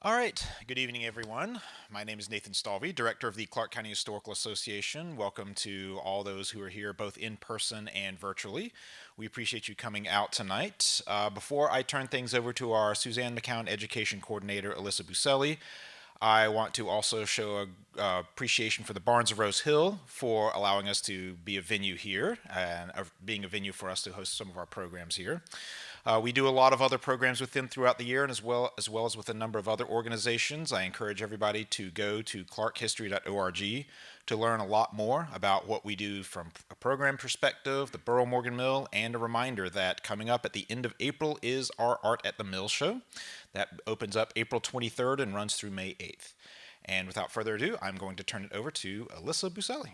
All right, good evening, everyone. My name is Nathan Stalvey, Director of the Clark County Historical Association. Welcome to all those who are here, both in person and virtually. We appreciate you coming out tonight. Before I turn things over to our Suzanne McCown Education Coordinator, Alyssa Buselli, I want to also show appreciation for the Barns of Rose Hill for allowing us to be a venue here and being a venue for us to host some of our programs here. We do a lot of other programs with them throughout the year, and as well as with a number of other organizations. I encourage everybody to go to clarkhistory.org to learn a lot more about what we do from a program perspective, the Burrow Morgan Mill, and a reminder that coming up at the end of April is our Art at the Mill show. That opens up April 23rd and runs through May 8th. And without further ado, I'm going to turn it over to Alyssa Buselli.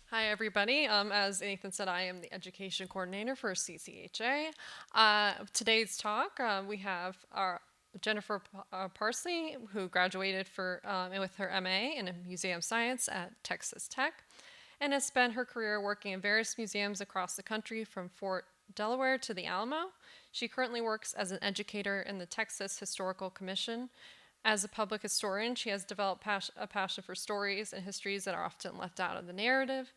Hi, everybody. As Nathan said, I am the education coordinator for CCHA. Today's talk, we have our Jennifer Parsley, who graduated with her MA in Museum Science at Texas Tech, and has spent her career working in various museums across the country, from Fort Delaware to the Alamo. She currently works as an educator in the Texas Historical Commission. As a public historian, she has developed a passion for stories and histories that are often left out of the narrative,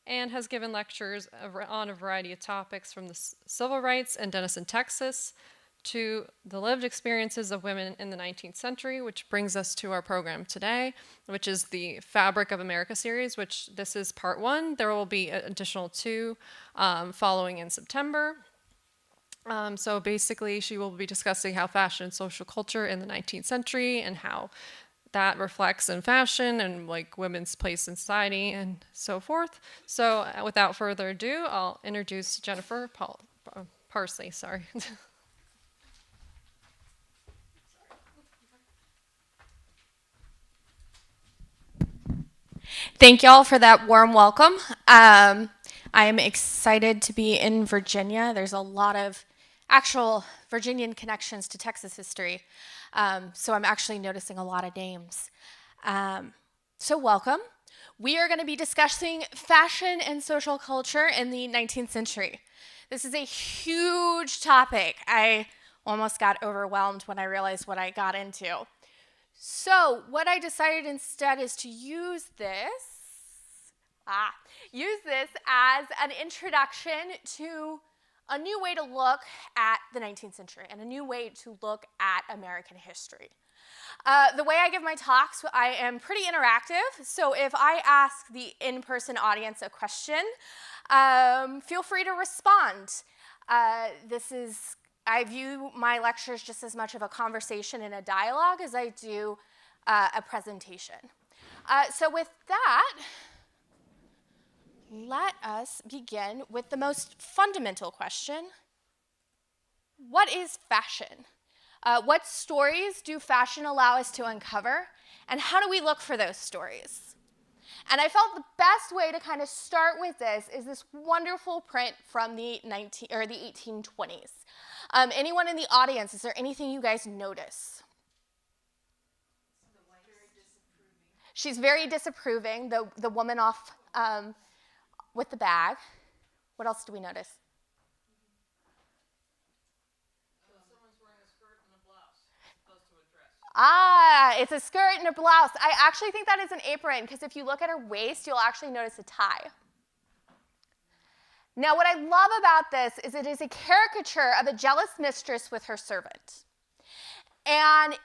and has given lectures on a variety of topics, from the civil rights in Denison, Texas, to the lived experiences of women in the 19th century, which brings us to our program today, which is the Fabric of America series, which this is part one. There will be an additional two following in September. So basically, she will be discussing how fashion and social culture in the 19th century and how that reflects in fashion and like women's place in society and so forth. So without further ado, I'll introduce Jennifer Parsley. Sorry. Thank y'all for that warm welcome. I am excited to be in Virginia. There's a lot of actual Virginian connections to Texas history. So I'm actually noticing a lot of names. So welcome. We are going to be discussing fashion and social culture in the 19th century. This is a huge topic. I almost got overwhelmed when I realized what I got into. So what I decided instead is to use this as an introduction to a new way to look at the 19th century and a new way to look at American history. The way I give my talks, I am pretty interactive, so if I ask the in-person audience a question, feel free to respond. I view my lectures just as much of a conversation and a dialogue as I do a presentation. So with that, let us begin with the most fundamental question. What is fashion? What stories do fashion allow us to uncover? And how do we look for those stories? And I felt the best way to kind of start with this is this wonderful print from the 1820s. Anyone in the audience, is there anything you guys notice? She's very disapproving, the woman off with the bag. What else do we notice? Someone's wearing a skirt and a blouse, as opposed to a dress. Ah, it's a skirt and a blouse. I actually think that is an apron, because if you look at her waist, you'll actually notice a tie. Now, what I love about this is it is a caricature of a jealous mistress with her servant. And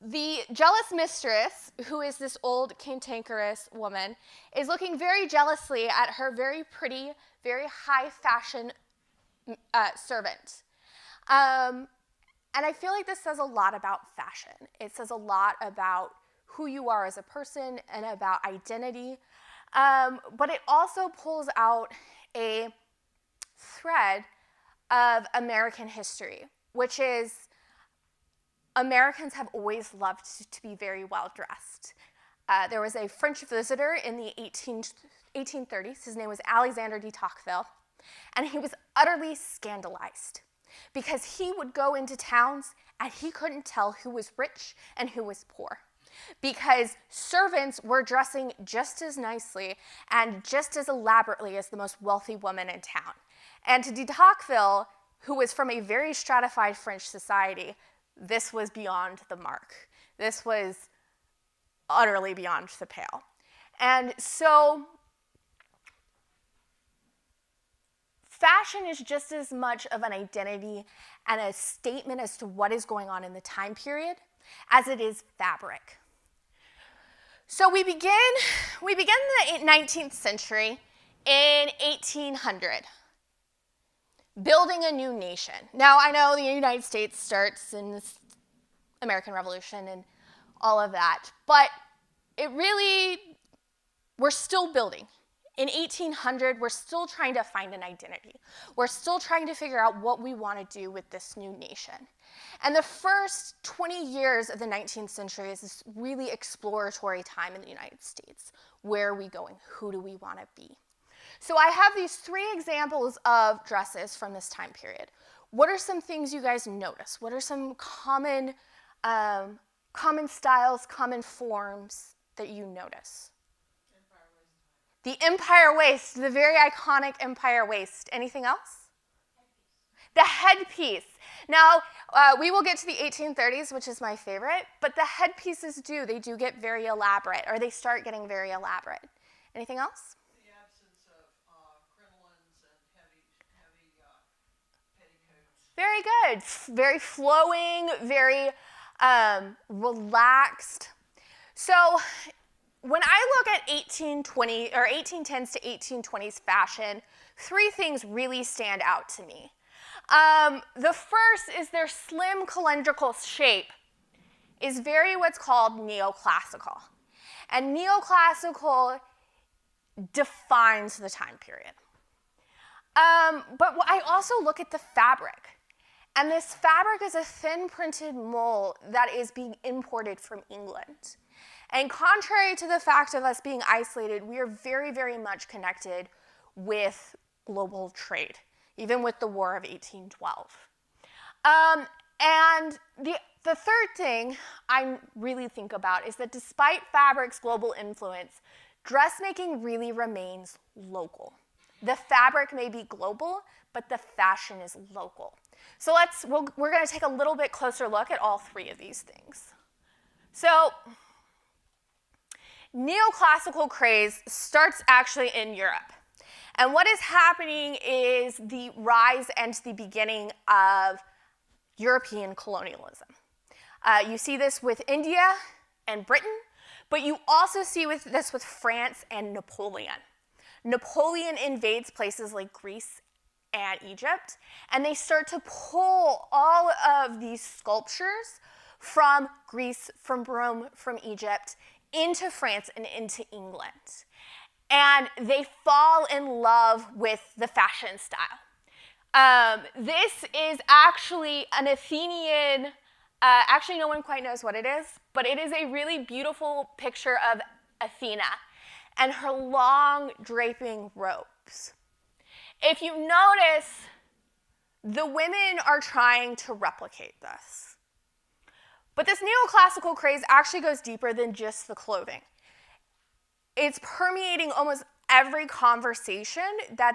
the jealous mistress, who is this old cantankerous woman, is looking very jealously at her very pretty, very high fashion servant. And I feel like this says a lot about fashion. It says a lot about who you are as a person and about identity. But it also pulls out a thread of American history, which is Americans have always loved to be very well dressed. There was a French visitor in the 1830s. His name was Alexander de Tocqueville, and he was utterly scandalized because he would go into towns and he couldn't tell who was rich and who was poor. because servants were dressing just as nicely and just as elaborately as the most wealthy woman in town. And to de Tocqueville, who was from a very stratified French society, this was beyond the mark. This was utterly beyond the pale. And so fashion is just as much of an identity and a statement as to what is going on in the time period as it is fabric. So we begin the 19th century in 1800, building a new nation. Now, I know the United States starts in the American Revolution and all of that, but we're still building. In 1800, we're still trying to find an identity. We're still trying to figure out what we want to do with this new nation. And the first 20 years of the 19th century is this really exploratory time in the United States. Where are we going? Who do we want to be? So I have these 3 examples of dresses from this time period. What are some things you guys notice? What are some common styles, common forms that you notice? The empire waist, the very iconic empire waist. Anything else? The headpiece. Now, we will get to the 1830s, which is my favorite, but the headpieces they do get very elaborate, or they start getting very elaborate. Anything else? The absence of crinolines and heavy petticoats. Very good. Very flowing, very relaxed. So when I look at 1820 or 1810s to 1820s fashion, 3 things really stand out to me. The first is their slim cylindrical shape is very what's called neoclassical. And neoclassical defines the time period. But I also look at the fabric. And this fabric is a thin printed mold that is being imported from England. And contrary to the fact of us being isolated, we are very, very much connected with global trade, even with the War of 1812. And the third thing I really think about is that despite fabric's global influence, dressmaking really remains local. The fabric may be global, but the fashion is local. So we're going to take a little bit closer look at all 3 of these things. So neoclassical craze starts actually in Europe. And what is happening is the rise and the beginning of European colonialism. You see this with India and Britain, but you also see this with France and Napoleon. Napoleon invades places like Greece and Egypt, and they start to pull all of these sculptures from Greece, from Rome, from Egypt, into France and into England. And they fall in love with the fashion style. This is actually an Athenian, actually no one quite knows what it is, but it is a really beautiful picture of Athena and her long draping robes. If you notice, the women are trying to replicate this. But this neoclassical craze actually goes deeper than just the clothing. It's permeating almost every conversation that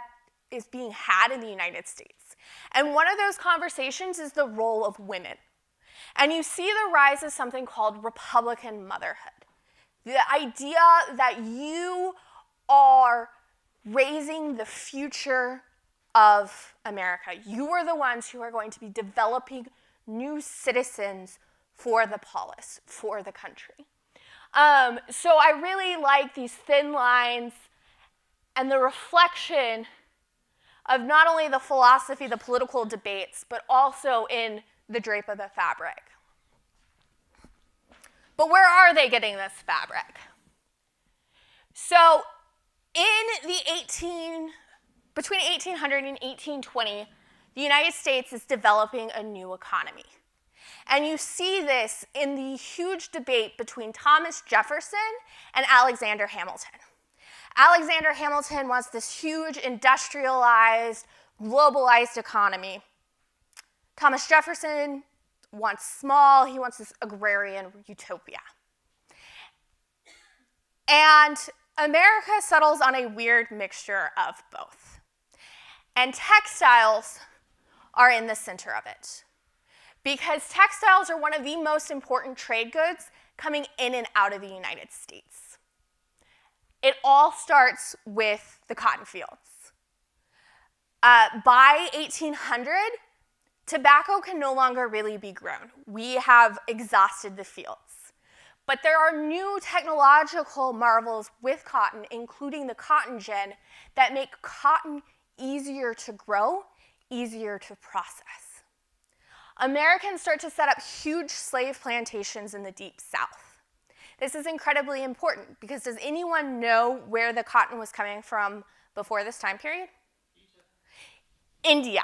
is being had in the United States. And one of those conversations is the role of women. And you see the rise of something called Republican motherhood. The idea that you are raising the future of America. You are the ones who are going to be developing new citizens for the polis, for the country. So I really like these thin lines and the reflection of not only the philosophy, the political debates, but also in the drape of the fabric. But where are they getting this fabric? So between 1800 and 1820, the United States is developing a new economy. And you see this in the huge debate between Thomas Jefferson and Alexander Hamilton. Alexander Hamilton wants this huge industrialized, globalized economy. Thomas Jefferson wants small, he wants this agrarian utopia. And America settles on a weird mixture of both. And textiles are in the center of it, because textiles are one of the most important trade goods coming in and out of the United States. It all starts with the cotton fields. By 1800, tobacco can no longer really be grown. We have exhausted the fields. But there are new technological marvels with cotton, including the cotton gin, that make cotton easier to grow, easier to process. Americans start to set up huge slave plantations in the Deep South. This is incredibly important because does anyone know where the cotton was coming from before this time period? Egypt. India.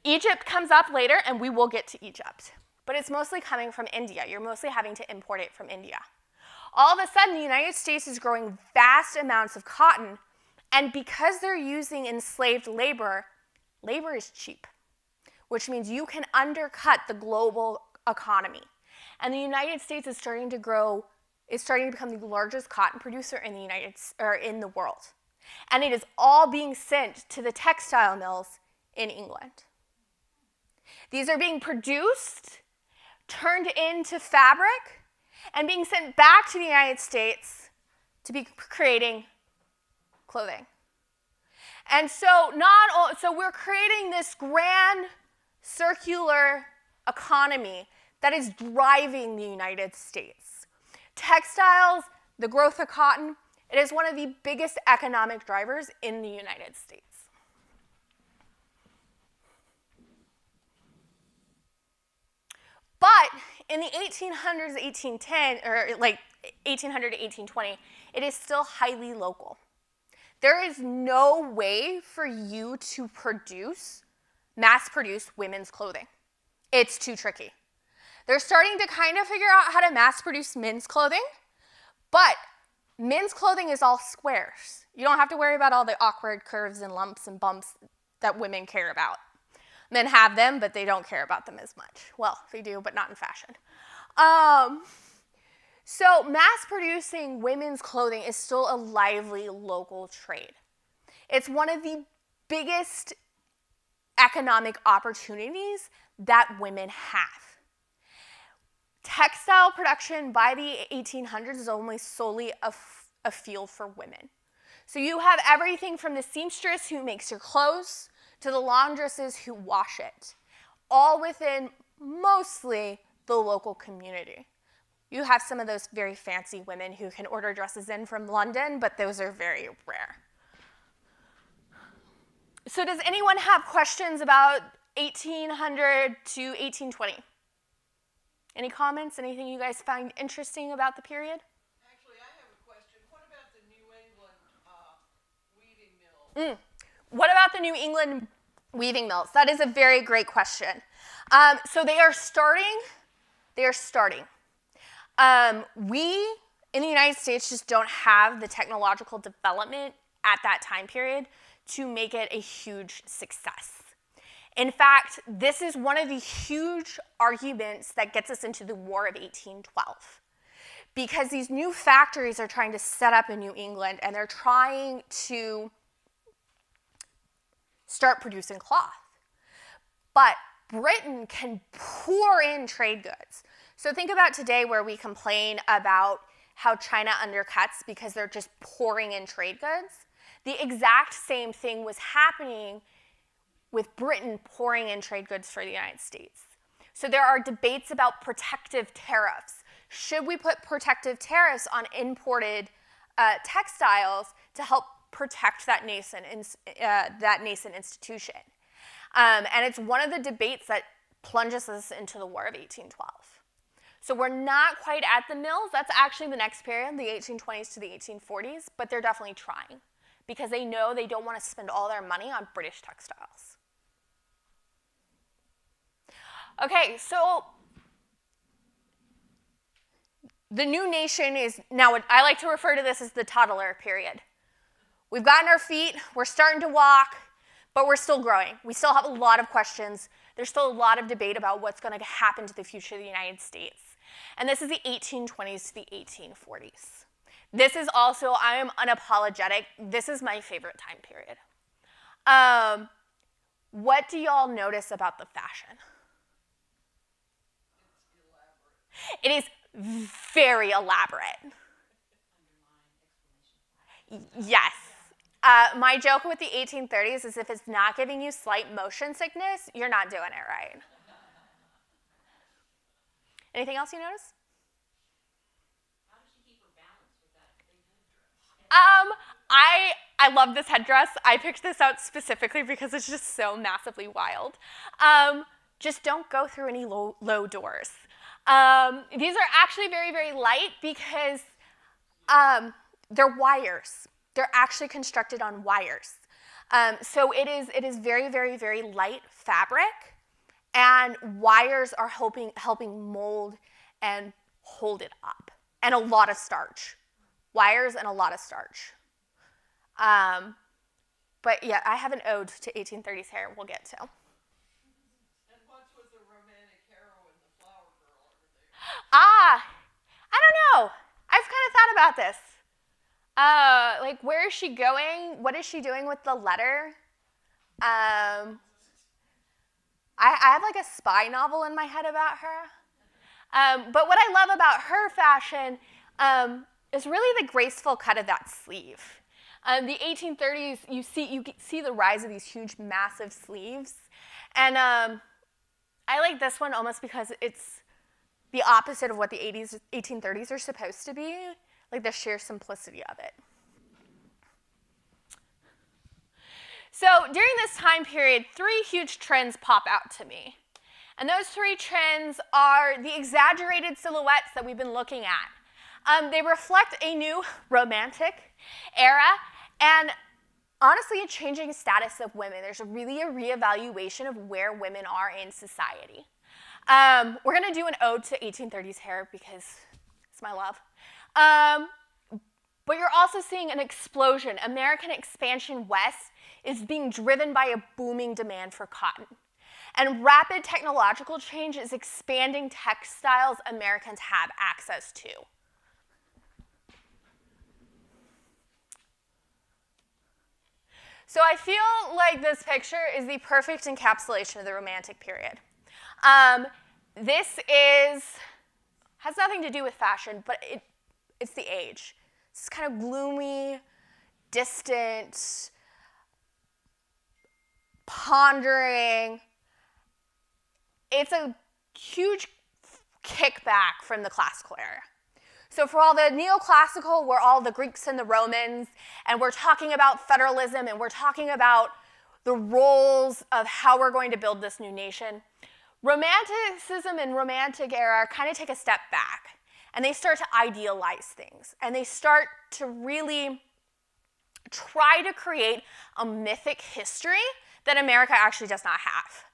Egypt comes up later, and we will get to Egypt. But it's mostly coming from India. You're mostly having to import it from India. All of a sudden, the United States is growing vast amounts of cotton, and because they're using enslaved labor, labor is cheap, which means you can undercut the global economy. And the United States is starting to become the largest cotton producer in the world. And it is all being sent to the textile mills in England. These are being produced, turned into fabric, and being sent back to the United States to be creating clothing. And so we're creating this grand circular economy that is driving the United States. Textiles, the growth of cotton, it is one of the biggest economic drivers in the United States. But in the 1800s, 1810, or like 1800 to 1820, it is still highly local. There is no way for you to mass produce women's clothing. It's too tricky. They're starting to kind of figure out how to mass produce men's clothing, but men's clothing is all squares. You don't have to worry about all the awkward curves and lumps and bumps that women care about. Men have them, but they don't care about them as much. Well, they do, but not in fashion. So mass producing women's clothing is still a lively local trade. It's one of the biggest economic opportunities that women have. Textile production by the 1800s is almost solely a field for women. So you have everything from the seamstress who makes your clothes to the laundresses who wash it, all within mostly the local community. You have some of those very fancy women who can order dresses in from London, but those are very rare. So does anyone have questions about 1800 to 1820? Any comments? Anything you guys find interesting about the period? Actually, I have a question. What about the New England weaving mills? What about the New England weaving mills? That is a very great question. So they are starting. We, in the United States, just don't have the technological development at that time period to make it a huge success. In fact, this is one of the huge arguments that gets us into the War of 1812. Because these new factories are trying to set up in New England, and they're trying to start producing cloth. But Britain can pour in trade goods. So think about today where we complain about how China undercuts because they're just pouring in trade goods. The exact same thing was happening with Britain pouring in trade goods for the United States. So there are debates about protective tariffs. Should we put protective tariffs on imported textiles to help protect that nascent institution? And it's one of the debates that plunges us into the War of 1812. So we're not quite at the mills. That's actually the next period, the 1820s to the 1840s, but they're definitely trying because they know they don't want to spend all their money on British textiles. Okay, so the new nation is now, I like to refer to this as the toddler period. We've gotten our feet, we're starting to walk, but we're still growing. We still have a lot of questions. There's still a lot of debate about what's going to happen to the future of the United States. And this is the 1820s to the 1840s. This is also, I am unapologetic. This is my favorite time period. What do y'all notice about the fashion? It is very elaborate. Yes. My joke with the 1830s is if it's not giving you slight motion sickness, you're not doing it right. Anything else you notice? How does she keep her balance with that big headdress? I love this headdress. I picked this out specifically because it's just so massively wild. Just don't go through any low doors. These are actually very, very light because they're wires. They're actually constructed on wires. So it is very, very, very light fabric, and wires are helping mold and hold it up, and a lot of starch. Wires and a lot of starch. But yeah, I have an ode to 1830s hair we'll get to. And what's with the romantic heroine, the flower girl over there? I don't know. I've kind of thought about this. Like, where is she going? What is she doing with the letter? I have like a spy novel in my head about her. But what I love about her fashion is really the graceful cut of that sleeve. The 1830s, you see the rise of these huge, massive sleeves. And I like this one almost because it's the opposite of what the 1830s are supposed to be, like the sheer simplicity of it. So during this time period, 3 huge trends pop out to me. And those 3 trends are the exaggerated silhouettes that we've been looking at. They reflect a new romantic era and honestly a changing status of women. There's really a reevaluation of where women are in society. We're going to do an ode to 1830s hair because it's my love. But you're also seeing an explosion. American expansion west is being driven by a booming demand for cotton. And rapid technological change is expanding textiles Americans have access to. So I feel like this picture is the perfect encapsulation of the Romantic period. This has nothing to do with fashion, but it's the age. It's kind of gloomy, distant, pondering. It's a huge kickback from the classical era. So for all the neoclassical, we're all the Greeks and the Romans, and we're talking about federalism, and we're talking about the roles of how we're going to build this new nation. Romanticism and Romantic era kind of take a step back, and they start to idealize things, and they start to really try to create a mythic history that America actually does not have.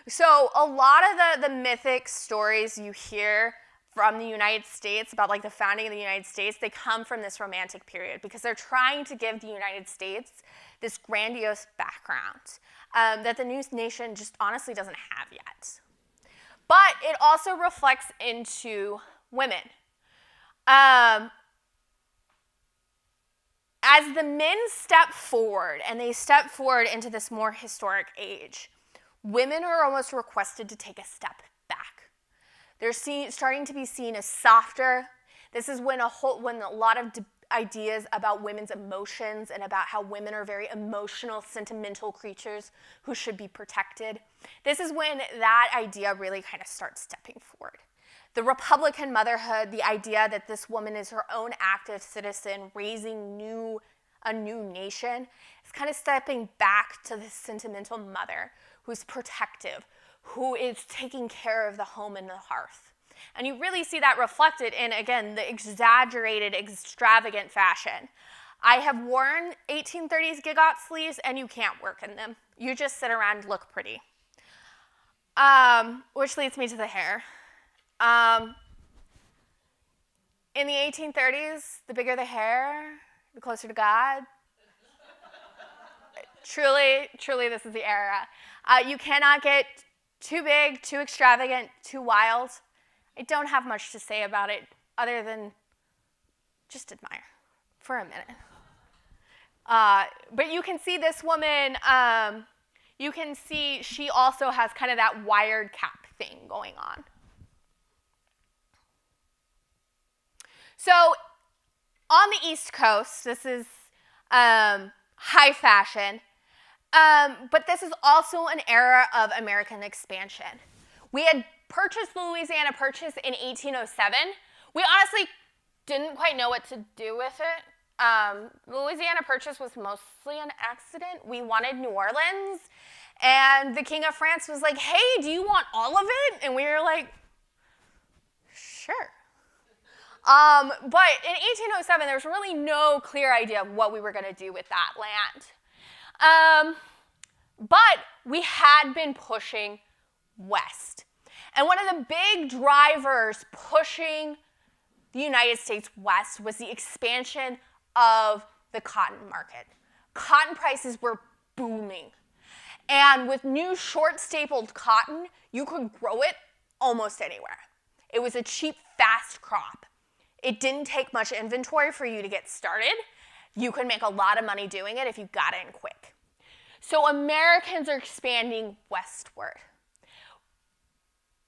So a lot of the mythic stories you hear from the United States about like the founding of the United States, they come from this Romantic period because they're trying to give the United States this grandiose background that the new nation just honestly doesn't have yet. But it also reflects into women. As the men step forward, and they step forward into this more historic age, women are almost requested to take a step back. They're starting to be seen as softer. This is when a lot of ideas about women's emotions and about how women are very emotional, sentimental creatures who should be protected. This is when that idea really kind of starts stepping forward. The Republican motherhood, the idea that this woman is her own active citizen, raising a new nation, is kind of stepping back to this sentimental mother who's protective, who is taking care of the home and the hearth. And you really see that reflected in, again, the exaggerated, extravagant fashion. I have worn 1830s gigot sleeves, and you can't work in them. You just sit around and look pretty. Which leads me to the hair. In the 1830s, the bigger the hair, the closer to God. Truly, this is the era. You cannot get too big, too extravagant, too wild. I don't have much to say about it other than just admire. for a minute. But you can see this woman, you can see she also has kind of that wired cap thing going on. So on the East Coast, this is high fashion, but this is also an era of American expansion. We had purchased the Louisiana Purchase in 1807. We honestly didn't quite know what to do with it. The Louisiana Purchase was mostly an accident. We wanted New Orleans, and the King of France was like, hey, do you want all of it? And we were like, sure. But in 1807, there was really no clear idea of what we were going to do with that land. But we had been pushing west. And one of the big drivers pushing the United States west was the expansion of the cotton market. Cotton prices were booming. And with new short-stapled cotton, you could grow it almost anywhere. It was a cheap, fast crop. It didn't take much inventory for you to get started. You could make a lot of money doing it if you got in quick. So Americans are expanding westward.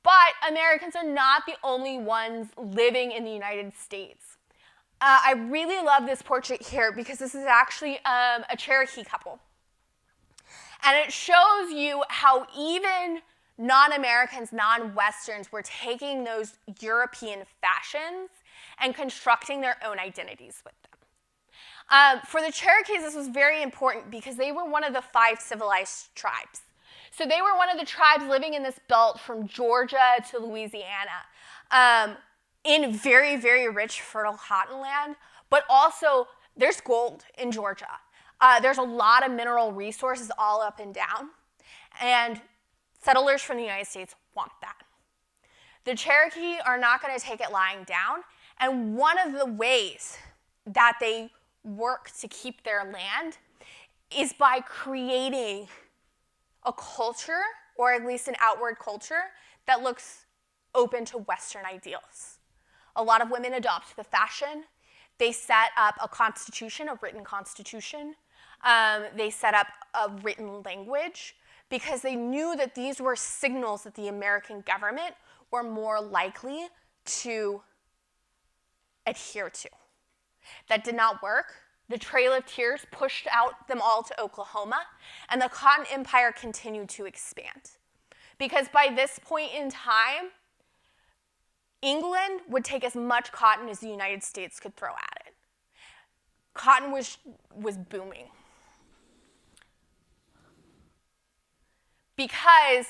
But Americans are not the only ones living in the United States. I really love this portrait here because this is actually a Cherokee couple. And it shows you how even non-Americans, non-Westerns were taking those European fashions and constructing their own identities with them. For the Cherokees, this was very important because they were one of the 5 civilized tribes. So they were one of the tribes living in this belt from Georgia to Louisiana in very, very rich, fertile cotton land, but also there's gold in Georgia. There's a lot of mineral resources all up and down, and settlers from the United States want that. The Cherokee are not going to take it lying down, and one of the ways that they work to keep their land is by creating a culture, or at least an outward culture, that looks open to Western ideals. A lot of women adopt the fashion. They set up a constitution, a written constitution. They set up a written language because they knew that these were signals that the American government were more likely to adhere to. That did not work. The Trail of Tears pushed out them all to Oklahoma, and the Cotton Empire continued to expand. Because by this point in time, England would take as much cotton as the United States could throw at it. Cotton was booming. Because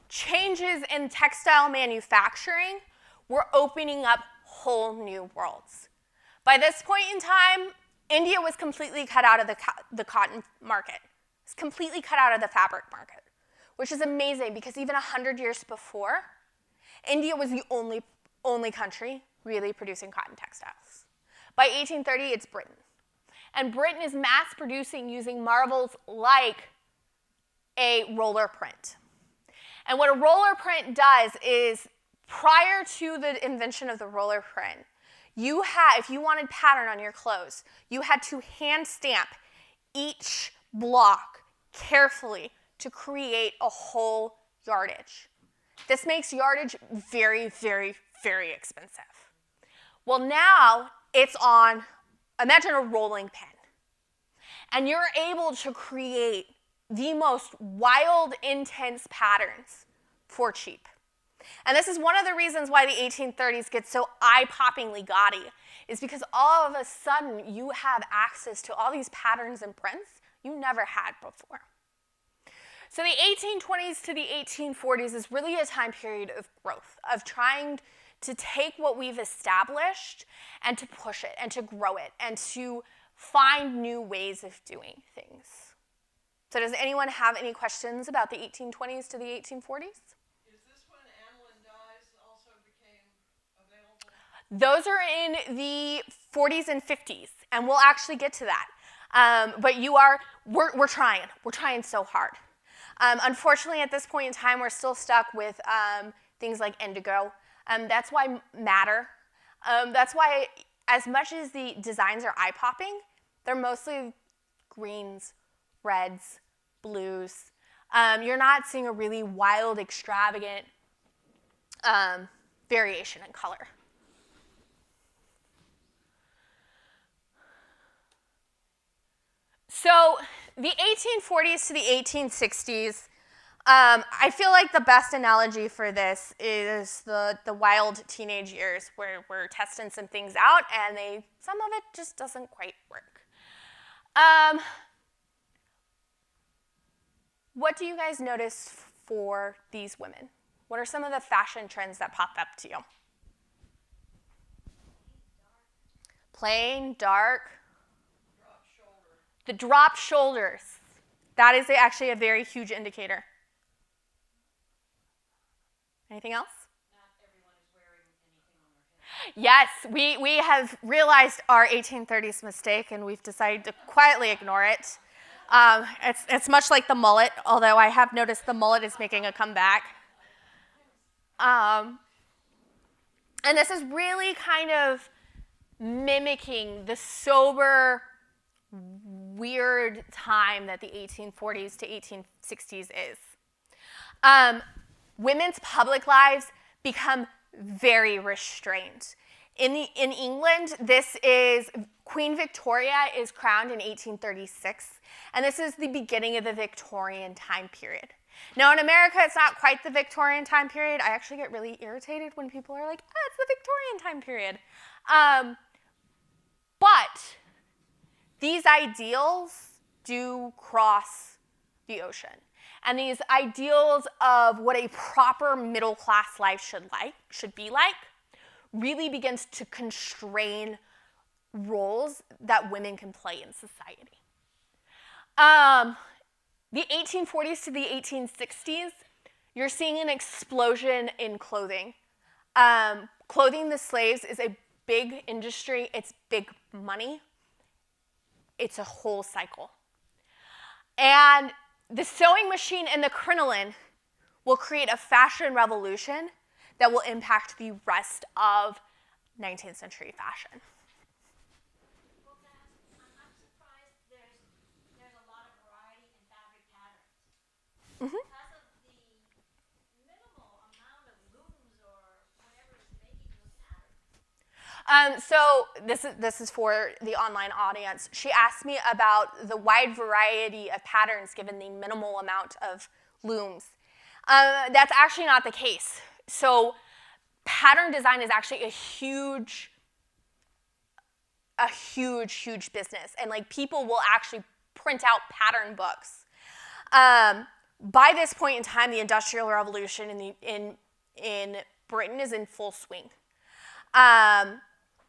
changes in textile manufacturing were opening up whole new worlds. By this point in time, India was completely cut out of the cotton market. It's completely cut out of the fabric market, which is amazing because even 100 years before, India was the only country really producing cotton textiles. By 1830, it's Britain. And Britain is mass producing using marvels like a roller print. And what a roller print does is, prior to the invention of the roller print, if you wanted pattern on your clothes, you had to hand stamp each block carefully to create a whole yardage. This makes yardage very, very, very expensive. Well, now it's on, imagine a rolling pin. And you're able to create the most wild, intense patterns for cheap. And this is one of the reasons why the 1830s get so eye-poppingly gaudy, is because all of a sudden you have access to all these patterns and prints you never had before. So the 1820s to the 1840s is really a time period of growth, of trying to take what we've established and to push it and to grow it and to find new ways of doing things. So does anyone have any questions about the 1820s to the 1840s? Is this when aniline dyes also became available? Those are in the 40s and 50s, and we'll actually get to that. But we're trying. We're trying so hard. Unfortunately, at this point in time, we're still stuck with things like indigo. That's why madder. That's why as much as the designs are eye-popping, they're mostly greens, reds, blues. You're not seeing a really wild, extravagant variation in color. So the 1840s to the 1860s, I feel like the best analogy for this is the wild teenage years where we're testing some things out and some of it just doesn't quite work. What do you guys notice for these women? What are some of the fashion trends that pop up to you? Plain, dark. Drop shoulder. The drop shoulders. That is actually a very huge indicator. Anything else? Not everyone is wearing anything on their head. Yes, we have realized our 1830s mistake, and we've decided to quietly ignore it. It's much like the mullet, although I have noticed the mullet is making a comeback. And this is really kind of mimicking the sober, weird time that the 1840s to 1860s is. Women's public lives become very restrained. In England, Queen Victoria is crowned in 1836, and this is the beginning of the Victorian time period. Now, in America, it's not quite the Victorian time period. I actually get really irritated when people are like, oh, it's the Victorian time period. But these ideals do cross the ocean. And these ideals of what a proper middle-class life should be like really begins to constrain roles that women can play in society. The 1840s to the 1860s, you're seeing an explosion in clothing. Clothing the slaves is a big industry. It's big money. It's a whole cycle. And the sewing machine and the crinoline will create a fashion revolution that will impact the rest of 19th century fashion. Well, I'm surprised there's a lot of variety in fabric patterns. Mm-hmm. Because of the minimal amount of looms or whatever is making those patterns. So this is for the online audience. She asked me about the wide variety of patterns given the minimal amount of looms. That's actually not the case. So pattern design is actually a huge business, and like people will actually print out pattern books. By this point in time, the Industrial Revolution in Britain is in full swing.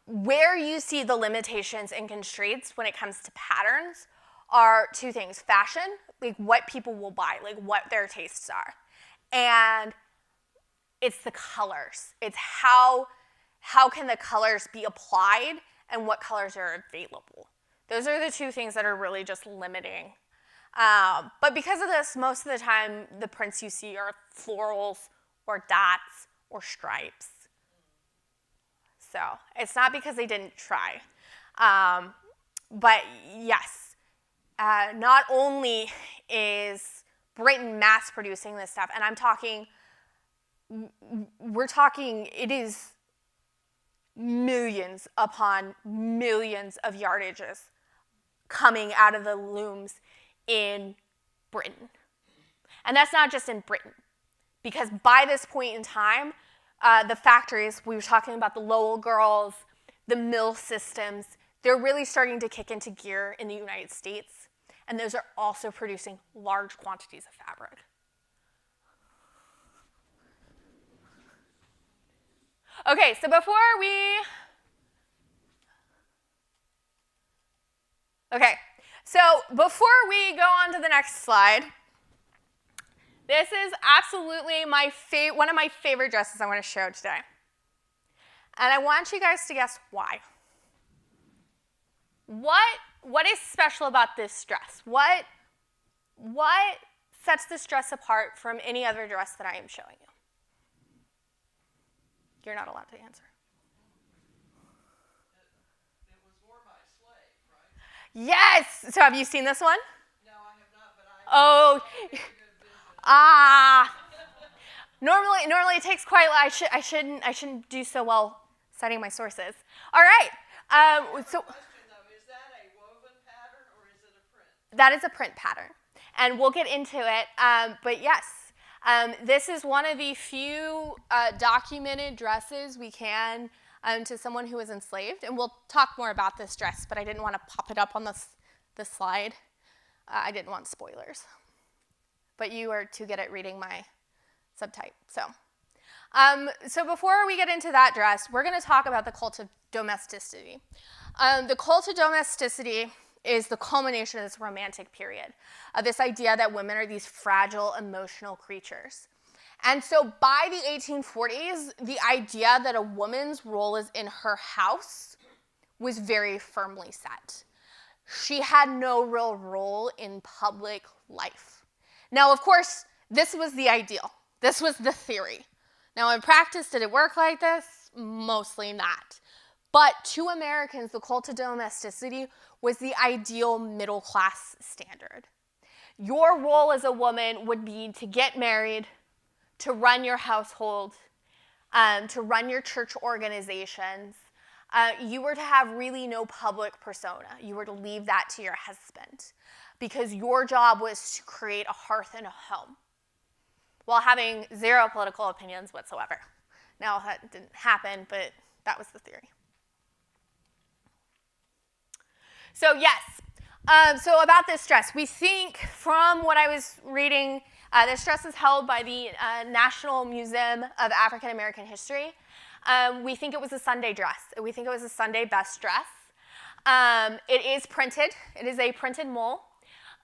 Where you see the limitations and constraints when it comes to patterns are two things: fashion, like what people will buy, like what their tastes are, and it's the colors. It's how can the colors be applied and what colors are available. Those are the two things that are really just limiting. But because of this, most of the time, the prints you see are florals or dots or stripes. So it's not because they didn't try. But yes, not only is Britain mass producing this stuff, and we're talking, it is millions upon millions of yardages coming out of the looms in Britain. And that's not just in Britain, because by this point in time, the factories, we were talking about the Lowell girls, the mill systems, they're really starting to kick into gear in the United States, and those are also producing large quantities of fabric. Okay, so before we go on to the next slide, this is absolutely one of my favorite dresses I want to show today. And I want you guys to guess why. What is special about this dress? What sets this dress apart from any other dress that I am showing you? You're not allowed to answer. Yes. So have you seen this one? No, I have not, but I Oh, very good vision. ah. Normally it takes quite. I shouldn't do so well citing my sources. All right. So Question though, is that a woven pattern or is it a print? that is a print pattern, and we'll get into it. But yes, this is one of the few documented dresses we can to someone who was enslaved, and we'll talk more about this dress. But I didn't want to pop it up on this slide. I didn't want spoilers. But you are too good at reading my subtype. So before we get into that dress, we're going to talk about the cult of domesticity. The cult of domesticity is the culmination of this romantic period, of this idea that women are these fragile, emotional creatures. And so by the 1840s, the idea that a woman's role is in her house was very firmly set. She had no real role in public life. Now, of course, this was the ideal. This was the theory. Now, in practice, did it work like this? Mostly not. But to Americans, the cult of domesticity was the ideal middle class standard. Your role as a woman would be to get married, to run your household, to run your church organizations. You were to have really no public persona. You were to leave that to your husband because your job was to create a hearth and a home while having zero political opinions whatsoever. Now, that didn't happen, but that was the theory. So yes, so about this dress, we think from what I was reading, this dress is held by the National Museum of African American History. We think it was a Sunday dress. We think it was a Sunday best dress. It is printed. It is a printed mole.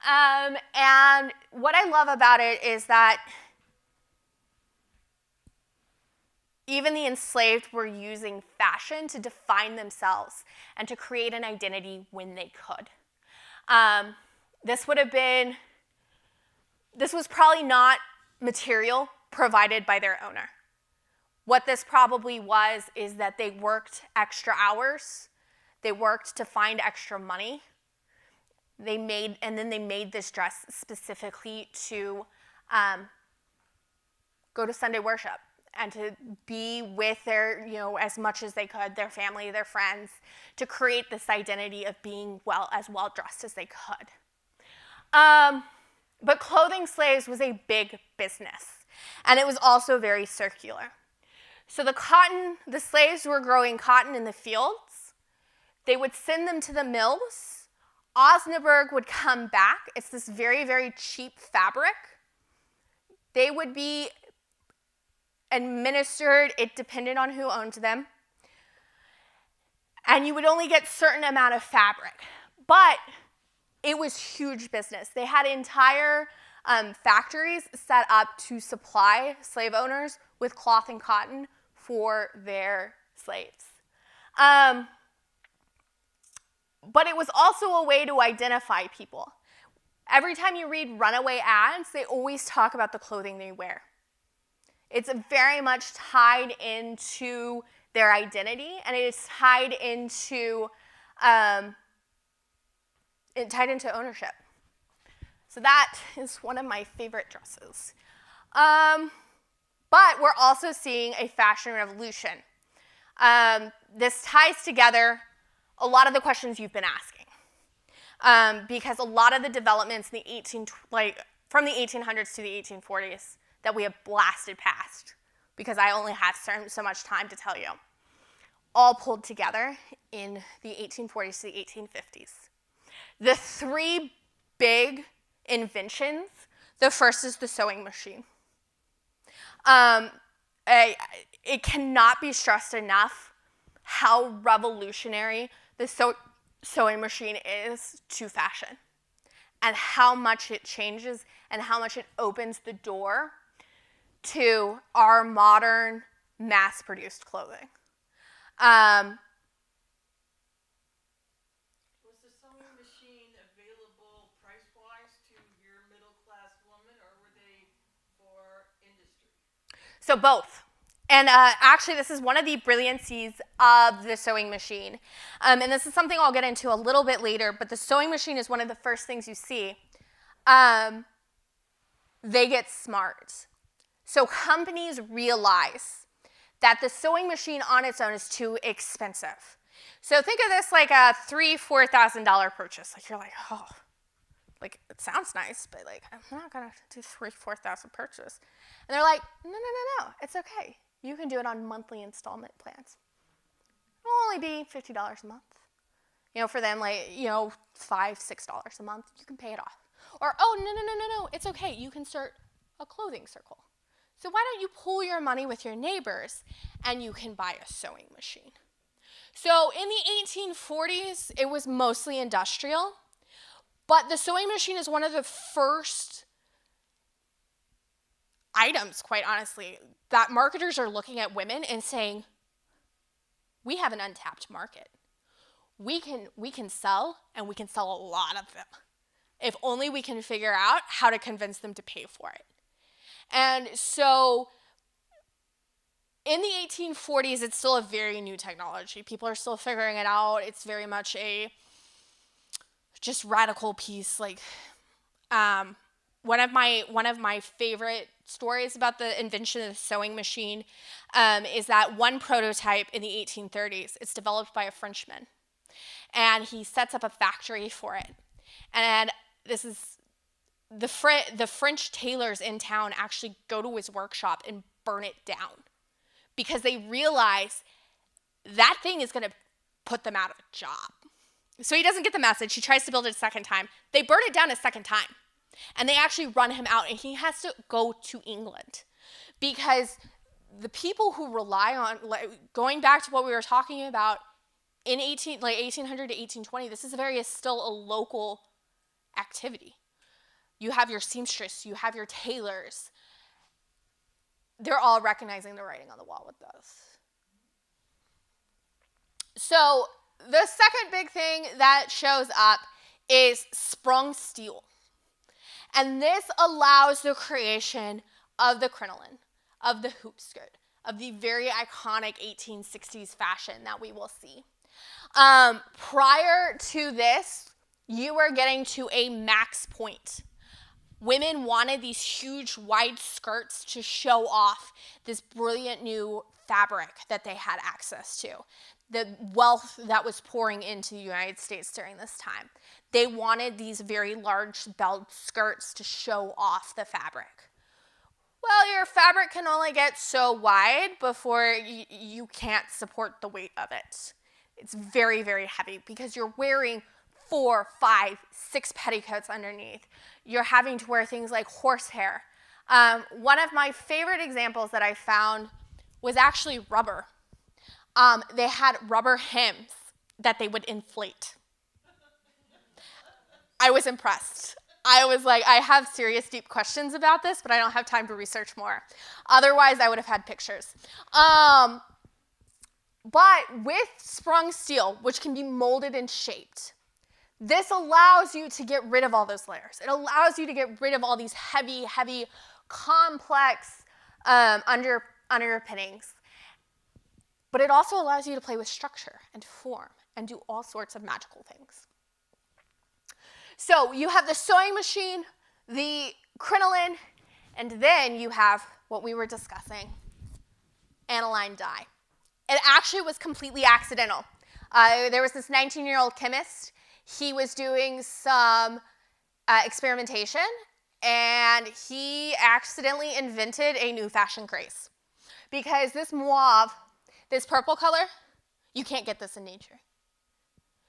And what I love about it is that even the enslaved were using fashion to define themselves and to create an identity when they could. This was probably not material provided by their owner. What this probably was is that they worked extra hours, they worked to find extra money, and then they made this dress specifically to go to Sunday worship and to be with their, as much as they could, their family, their friends, to create this identity of being as well dressed as they could. But clothing slaves was a big business, and it was also very circular. So the slaves were growing cotton in the fields. They would send them to the mills. Osnaburg would come back. It's this very, very cheap fabric. They would be administered, it depended on who owned them. And you would only get a certain amount of fabric. But it was huge business. They had entire factories set up to supply slave owners with cloth and cotton for their slaves. But it was also a way to identify people. Every time you read runaway ads, they always talk about the clothing they wear. It's very much tied into their identity, and it is tied into ownership. So that is one of my favorite dresses. But we're also seeing a fashion revolution. This ties together a lot of the questions you've been asking, because a lot of the developments in from the 1800s to the 1840s that we have blasted past, because I only have so much time to tell you, all pulled together in the 1840s to the 1850s. The three big inventions, the first is the sewing machine. It cannot be stressed enough how revolutionary the sewing machine is to fashion, and how much it changes and how much it opens the door to our modern mass-produced clothing. Was the sewing machine available price-wise to your middle-class woman, or were they for industry? So both. And actually, this is one of the brilliancies of the sewing machine. And this is something I'll get into a little bit later, but the sewing machine is one of the first things you see. They get smart. So companies realize that the sewing machine on its own is too expensive. So think of this like a $3,000, $4,000 purchase. Like you're like, oh, like it sounds nice, but like I'm not gonna do $3,000, $4,000 purchase. And they're like, no, it's okay. You can do it on monthly installment plans. It'll only be $50 a month. You know, for them, like, you know, $5, $6 a month, you can pay it off. Or, oh, no, it's okay. You can start a clothing circle. So why don't you pool your money with your neighbors and you can buy a sewing machine? So in the 1840s, it was mostly industrial, but the sewing machine is one of the first items, quite honestly, that marketers are looking at women and saying, we have an untapped market. We can sell, and we can sell a lot of them, if only we can figure out how to convince them to pay for it. And so in the 1840s, it's still a very new technology. People are still figuring it out. It's very much a just radical piece. Like one of my favorite stories about the invention of the sewing machine is that one prototype in the 1830s. It's developed by a Frenchman, and he sets up a factory for it. And this is the French tailors in town actually go to his workshop and burn it down because they realize that thing is going to put them out of a job. So he doesn't get the message. He tries to build it a second time. They burn it down a second time. And they actually run him out, and he has to go to England because the people who rely on, like, going back to what we were talking about in 1800 to 1820, this is still a local activity. You have your seamstress, you have your tailors. They're all recognizing the writing on the wall with those. So the second big thing that shows up is sprung steel. And this allows the creation of the crinoline, of the hoop skirt, of the very iconic 1860s fashion that we will see. Prior to this, you were getting to a max point. Women wanted these huge wide skirts to show off this brilliant new fabric that they had access to, the wealth that was pouring into the United States during this time. They wanted these very large belt skirts to show off the fabric. Well, your fabric can only get so wide before you can't support the weight of it. It's very, very heavy because you're wearing 4, 5, 6 petticoats underneath. You're having to wear things like horsehair. One of my favorite examples that I found was actually rubber. They had rubber hems that they would inflate. I was impressed. I was like, I have serious, deep questions about this, but I don't have time to research more. Otherwise, I would have had pictures. But with sprung steel, which can be molded and shaped, this allows you to get rid of all those layers. It allows you to get rid of all these heavy, heavy, complex underpinnings. But it also allows you to play with structure and form and do all sorts of magical things. So you have the sewing machine, the crinoline, and then you have what we were discussing, aniline dye. It actually was completely accidental. There was this 19-year-old chemist. He was doing some experimentation, and he accidentally invented a new fashion craze. Because this mauve, this purple color, you can't get this in nature.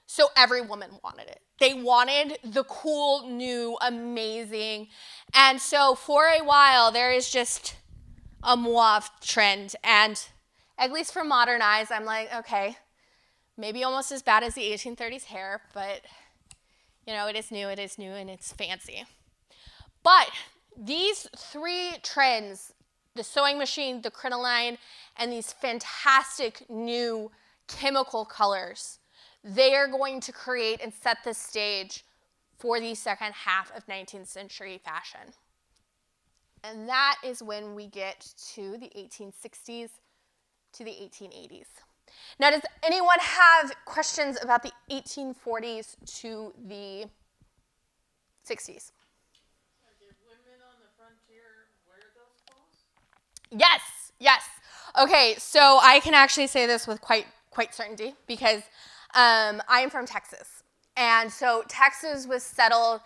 So every woman wanted it. They wanted the cool, new, amazing. And so for a while, there is just a mauve trend. And at least for modern eyes, I'm like, okay, maybe almost as bad as the 1830s hair, but you know, it is new, and it's fancy. But these three trends, the sewing machine, the crinoline, and these fantastic new chemical colors, they are going to create and set the stage for the second half of 19th century fashion. And that is when we get to the 1860s to the 1880s. Now, does anyone have questions about the 1840s to the 60s? Did women on the frontier wear those clothes? Yes, yes. Okay, so I can actually say this with quite certainty because I am from Texas. And so Texas was settled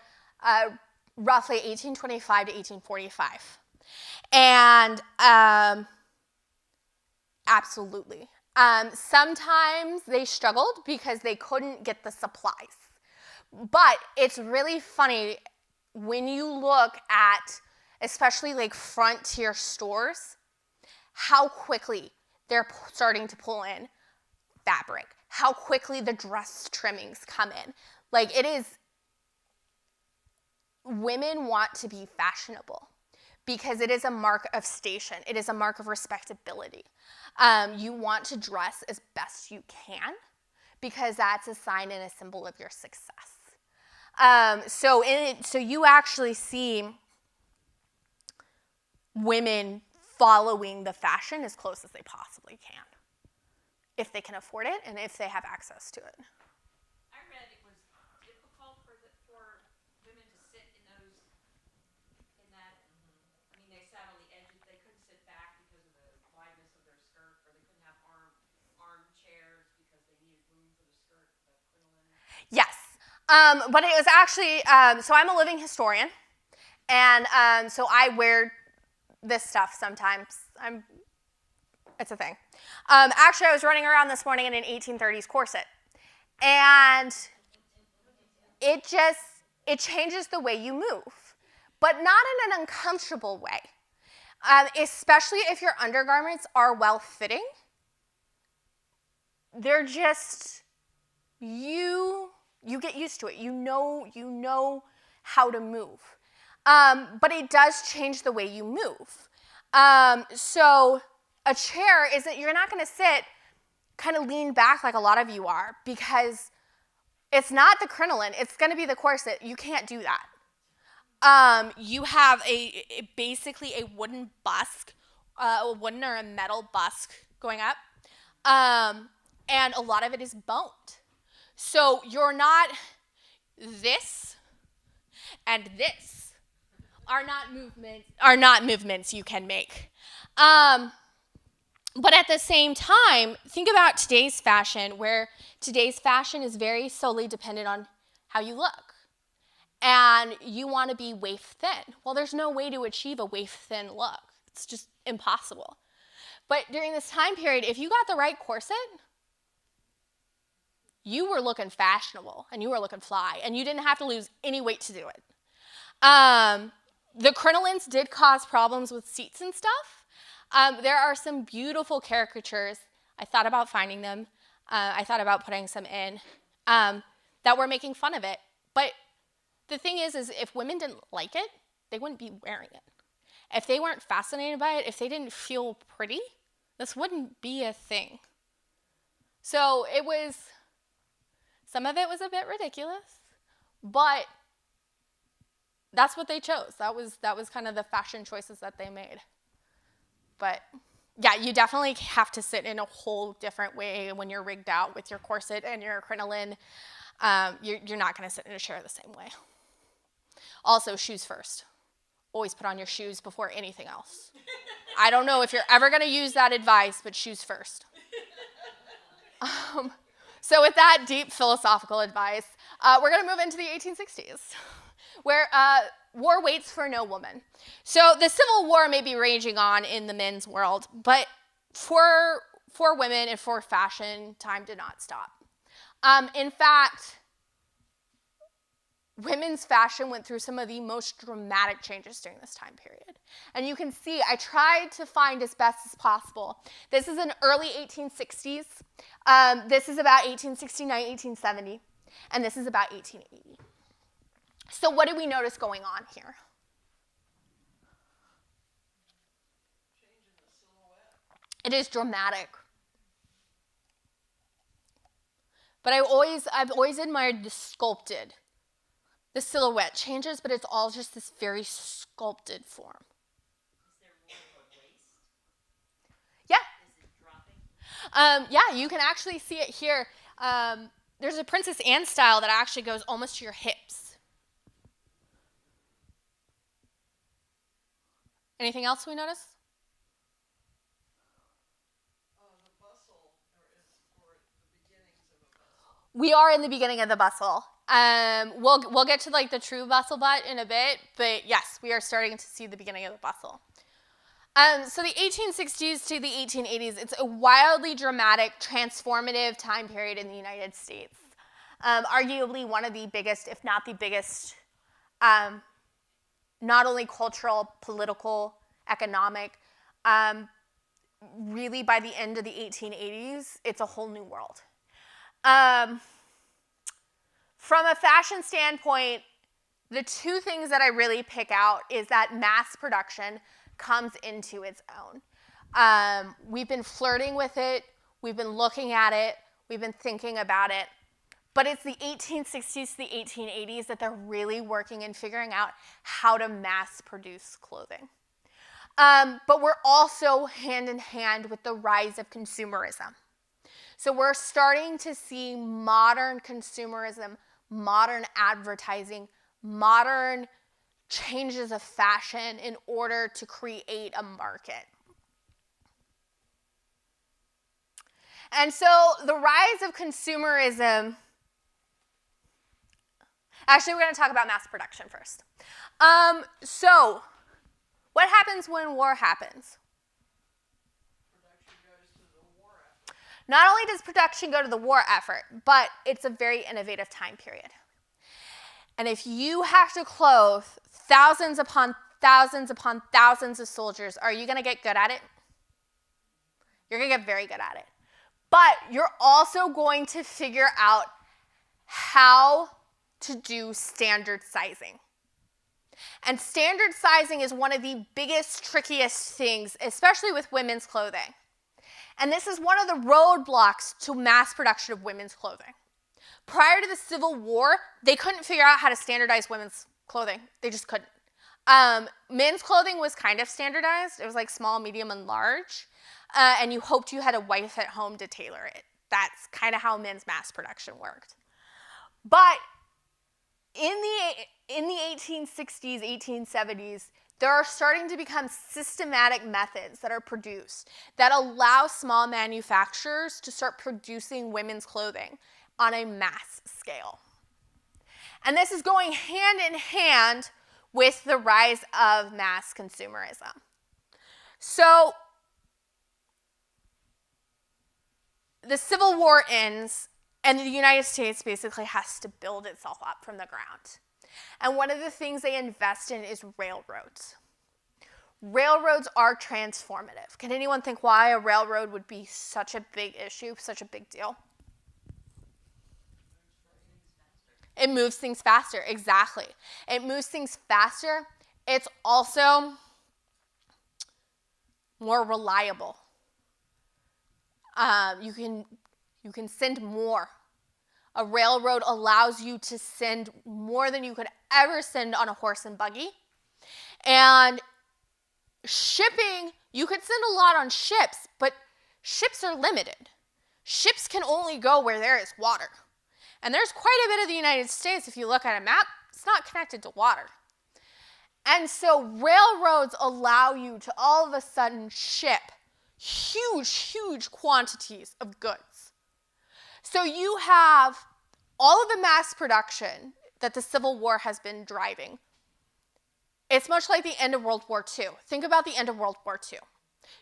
roughly 1825 to 1845. And absolutely. Sometimes they struggled because they couldn't get the supplies. But it's really funny when you look at, especially like frontier stores, how quickly they're starting to pull in fabric, how quickly the dress trimmings come in. Like it is, women want to be fashionable because it is a mark of station. It is a mark of respectability. You want to dress as best you can because that's a sign and a symbol of your success. So you actually see women following the fashion as close as they possibly can, if they can afford it and if they have access to it. I read it was difficult for women to sit in that. I mean, they sat on the edges. They couldn't sit back because of the wideness of their skirt, or they couldn't have armchairs because they needed room for the skirt, the crinoline. Yes, but it was actually, so I'm a living historian, and so I wear this stuff sometimes. It's a thing. Actually, I was running around this morning in an 1830s corset, and it changes the way you move, but not in an uncomfortable way, especially if your undergarments are well-fitting. They're just, you get used to it. You know how to move. But it does change the way you move. So a chair you're not going to sit kind of lean back like a lot of you are because it's not the crinoline. It's going to be the corset. You can't do that. You have basically a wooden busk, a wooden or a metal busk going up, and a lot of it is boned. So you're not this and this are not movements you can make. But at the same time, think about today's fashion, where today's fashion is very solely dependent on how you look. And you want to be waist thin. Well, there's no way to achieve a waist thin look. It's just impossible. But during this time period, if you got the right corset, you were looking fashionable and you were looking fly, and you didn't have to lose any weight to do it. The crinolines did cause problems with seats and stuff. There are some beautiful caricatures. I thought about finding them. I thought about putting some in that were making fun of it. But the thing is if women didn't like it, they wouldn't be wearing it. If they weren't fascinated by it, if they didn't feel pretty, this wouldn't be a thing. So some of it was a bit ridiculous, but that's what they chose. That was kind of the fashion choices that they made. But yeah, you definitely have to sit in a whole different way when you're rigged out with your corset and your crinoline. You're not going to sit in a chair the same way. Also, shoes first. Always put on your shoes before anything else. I don't know if you're ever going to use that advice, but shoes first. So with that deep philosophical advice, we're going to move into the 1860s. Where war waits for no woman. So the Civil War may be raging on in the men's world, but for women and for fashion, time did not stop. In fact, women's fashion went through some of the most dramatic changes during this time period. And you can see, I tried to find as best as possible. This is in early 1860s. This is about 1869, 1870. And this is about 1880. So what do we notice going on here? Changing the silhouette. It is dramatic. But I've always admired the sculpted. The silhouette changes, but it's all just this very sculpted form. Is there more of a waist? Yeah. Is it dropping? Yeah, you can actually see it here. There's a Princess Anne style that actually goes almost to your hips. Anything else we notice? The bustle is for the beginnings of a bustle. We are in the beginning of the bustle. We'll get to like the true bustle butt in a bit, but yes, we are starting to see the beginning of the bustle. So the 1860s to the 1880s, it's a wildly dramatic, transformative time period in the United States. Arguably one of the biggest, if not the biggest, not only cultural, political, economic, really by the end of the 1880s, it's a whole new world. From a fashion standpoint, the two things that I really pick out is that mass production comes into its own. We've been flirting with it, we've been looking at it, we've been thinking about it, but it's the 1860s to the 1880s that they're really working and figuring out how to mass produce clothing. But we're also hand in hand with the rise of consumerism. So we're starting to see modern consumerism, modern advertising, modern changes of fashion in order to create a market. And so the rise of consumerism, actually we're going to talk about mass production first. So what happens when war happens? Production goes to the war effort. Not only does production go to the war effort, but it's a very innovative time period. And if you have to clothe thousands upon thousands upon thousands of soldiers, are you going to get good at it? You're going to get very good at it. But you're also going to figure out how to do standard sizing. And standard sizing is one of the biggest, trickiest things, especially with women's clothing. And this is one of the roadblocks to mass production of women's clothing. Prior to the Civil War, they couldn't figure out how to standardize women's clothing. They just couldn't. Men's clothing was kind of standardized. It was like small, medium, and large. And you hoped you had a wife at home to tailor it. That's kind of how men's mass production worked. But in the 1860s, 1870s, there are starting to become systematic methods that are produced that allow small manufacturers to start producing women's clothing on a mass scale. And this is going hand in hand with the rise of mass consumerism. So the Civil War ends, and the United States basically has to build itself up from the ground. And one of the things they invest in is railroads. Railroads are transformative. Can anyone think why a railroad would be such a big issue, such a big deal? It moves things faster, exactly. It moves things faster. It's also more reliable. You can send more. A railroad allows you to send more than you could ever send on a horse and buggy. And shipping, you could send a lot on ships, but ships are limited. Ships can only go where there is water. And there's quite a bit of the United States, if you look at a map, it's not connected to water. And so railroads allow you to all of a sudden ship huge, huge quantities of goods. So you have all of the mass production that the Civil War has been driving. It's much like the end of World War II. Think about the end of World War II.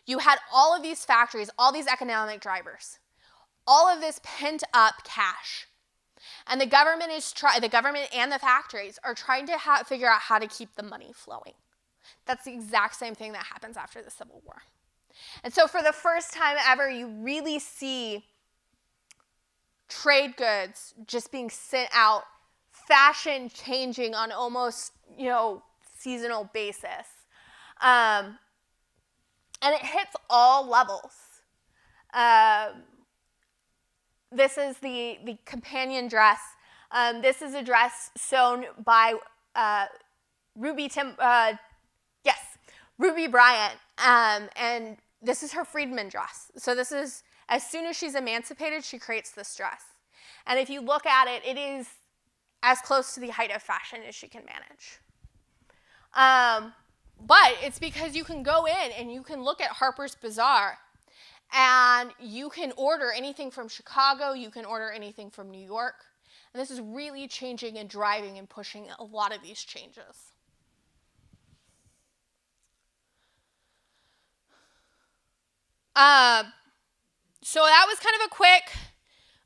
You had all of these factories, all these economic drivers, all of this pent up cash. And the government and the factories are trying to figure out how to keep the money flowing. That's the exact same thing that happens after the Civil War. And so for the first time ever, you really see trade goods just being sent out, fashion changing on almost, seasonal basis. And it hits all levels. This is the companion dress. This is a dress sewn by Ruby Bryant. And this is her freedman dress. So this is As soon as she's emancipated, she creates this dress. And if you look at it, it is as close to the height of fashion as she can manage. But it's because you can go in and you can look at Harper's Bazaar and you can order anything from Chicago, you can order anything from New York. And this is really changing and driving and pushing a lot of these changes. So that was kind of a quick,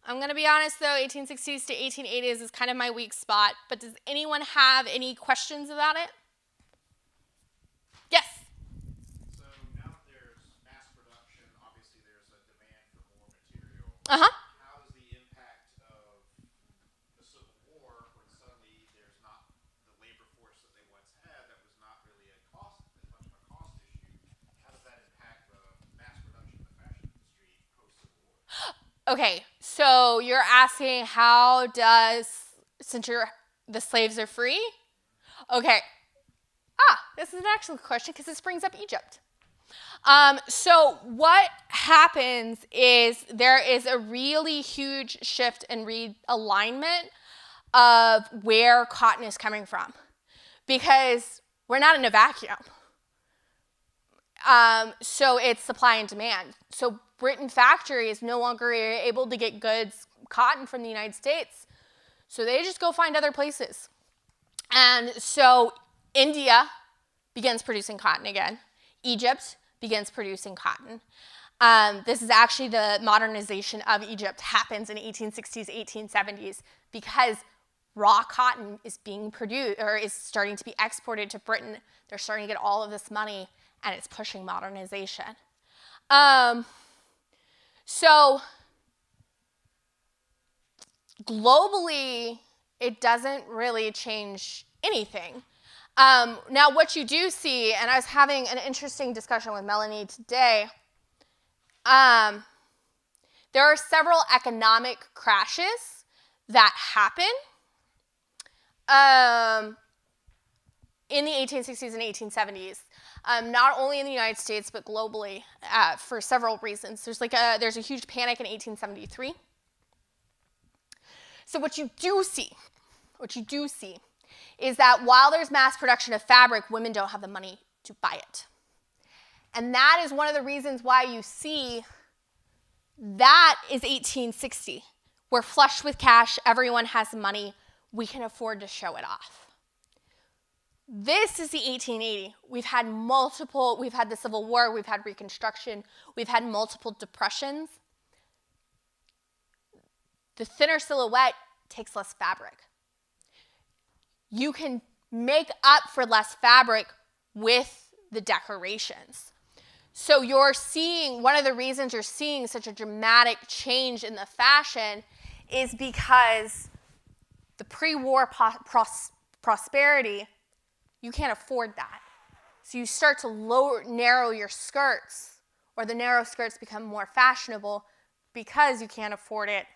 I'm going to be honest though, 1860s to 1880s is kind of my weak spot. But does anyone have any questions about it? Yes? So now that there's mass production, obviously there's a demand for more material. Uh-huh. How does the impact of the Civil War, when suddenly there's not the labor force that they once had, that was not really as much of a cost issue, how does that impact the mass production of the fashion industry post-Civil War? Okay, so you're asking how does, since the slaves are free? Okay. This is an excellent question because this brings up Egypt. So what happens is there is a really huge shift and realignment of where cotton is coming from because we're not in a vacuum. So it's supply and demand. So Britain factories no longer are able to get goods, cotton from the United States. So they just go find other places. And so India begins producing cotton again. Egypt begins producing cotton. This is actually the modernization of Egypt happens in 1860s, 1870s because raw cotton is being produced or is starting to be exported to Britain. They're starting to get all of this money and it's pushing modernization. So globally, it doesn't really change anything. Now, what you do see, and I was having an interesting discussion with Melanie today, there are several economic crashes that happen in the 1860s and 1870s, not only in the United States, but globally for several reasons. There's a huge panic in 1873. So what you do see is that while there's mass production of fabric, women don't have the money to buy it. And that is one of the reasons why you see that is 1860. We're flush with cash, everyone has money, we can afford to show it off. This is the 1880. We've had the Civil War, we've had Reconstruction, we've had multiple depressions. The thinner silhouette takes less fabric. You can make up for less fabric with the decorations. So you're seeing, one of the reasons you're seeing such a dramatic change in the fashion is because the pre-war prosperity, you can't afford that. So you start to narrow your skirts, or the narrow skirts become more fashionable because you can't afford it.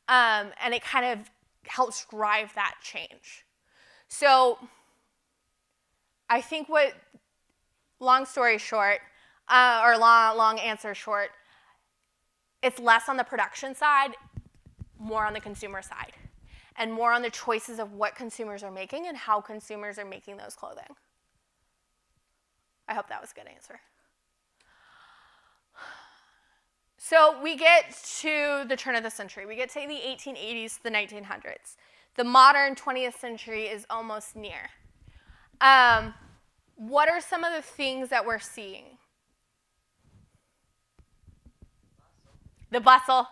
And it kind of helps drive that change. So I think long story short, or long answer short, it's less on the production side, more on the consumer side, and more on the choices of what consumers are making and how consumers are making those clothing. I hope that was a good answer. So we get to the turn of the century. We get to the 1880s to the 1900s. The modern 20th century is almost near. What are some of the things that we're seeing? The bustle.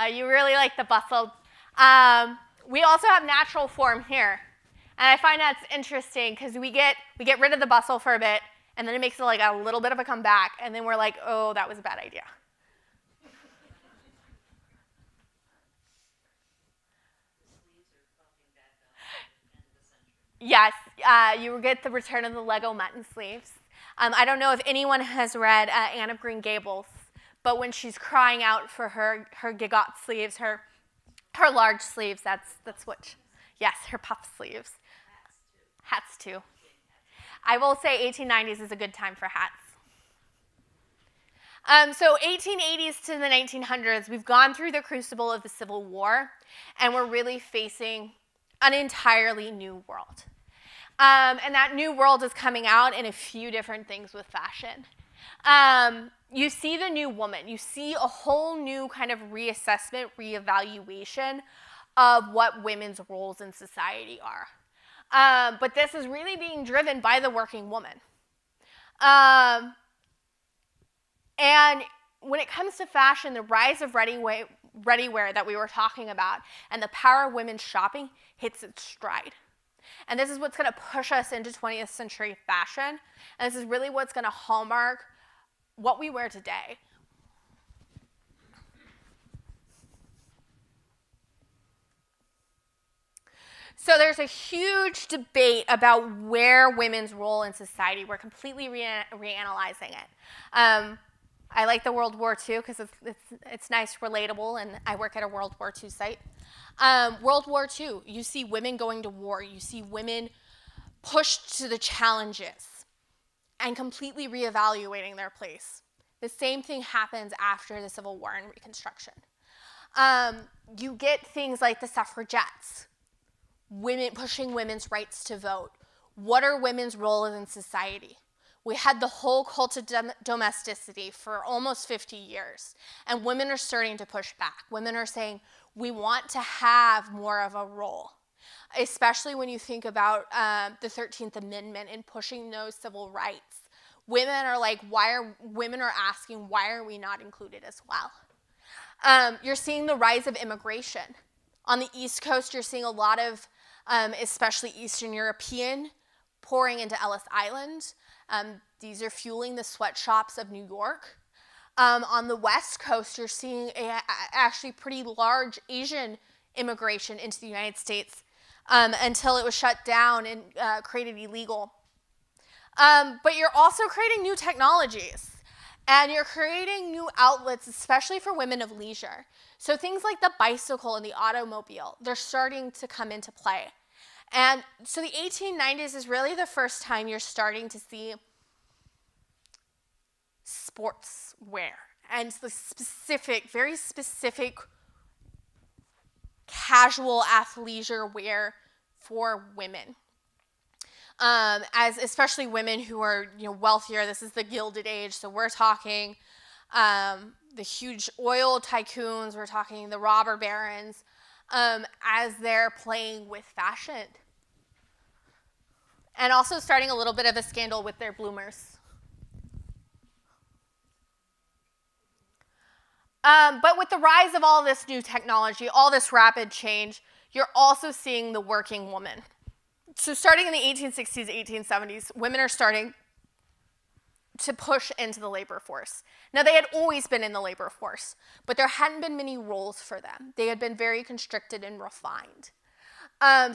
You really like the bustle. We also have natural form here. And I find that's interesting because we get rid of the bustle for a bit, and then it makes it like a little bit of a comeback, and then we're like, oh, that was a bad idea. Yes, you get the return of the Lego mutton sleeves. I don't know if anyone has read Anne of Green Gables, but when she's crying out for her gigot sleeves, her large sleeves, that's what, yes, her puff sleeves. Hats too. I will say 1890s is a good time for hats. So 1880s to the 1900s, we've gone through the crucible of the Civil War, and we're really facing an entirely new world. And that new world is coming out in a few different things with fashion. You see the new woman. You see a whole new kind of reassessment, reevaluation of what women's roles in society are. But this is really being driven by the working woman. And when it comes to fashion, the rise of ready-wear that we were talking about and the power of women's shopping hits its stride. And this is what's going to push us into 20th century fashion. And this is really what's going to hallmark what we wear today. So there's a huge debate about where women's role in society. We're completely reanalyzing it. I like the World War II because it's nice, relatable, and I work at a World War II site. World War II, you see women going to war. You see women pushed to the challenges and completely reevaluating their place. The same thing happens after the Civil War and Reconstruction. You get things like the suffragettes, women pushing women's rights to vote. What are women's roles in society? We had the whole cult of domesticity for almost 50 years, and women are starting to push back. Women are saying, we want to have more of a role, especially when you think about the 13th Amendment and pushing those civil rights. Women are like, women are asking, why are we not included as well? You're seeing the rise of immigration. On the East Coast, you're seeing a lot of, especially Eastern European, pouring into Ellis Island. These are fueling the sweatshops of New York. On the West Coast, you're seeing actually pretty large Asian immigration into the United States until it was shut down and created illegal. But you're also creating new technologies, and you're creating new outlets, especially for women of leisure. So things like the bicycle and the automobile, they're starting to come into play. And so the 1890s is really the first time you're starting to see sportswear and the specific, very specific casual athleisure wear for women. As especially women who are wealthier. This is the Gilded Age, so we're talking the huge oil tycoons, we're talking the robber barons, as they're playing with fashion. And also starting a little bit of a scandal with their bloomers. But with the rise of all this new technology, all this rapid change, you're also seeing the working woman. So starting in the 1860s, 1870s, women are starting to push into the labor force. Now, they had always been in the labor force, but there hadn't been many roles for them. They had been very constricted and refined.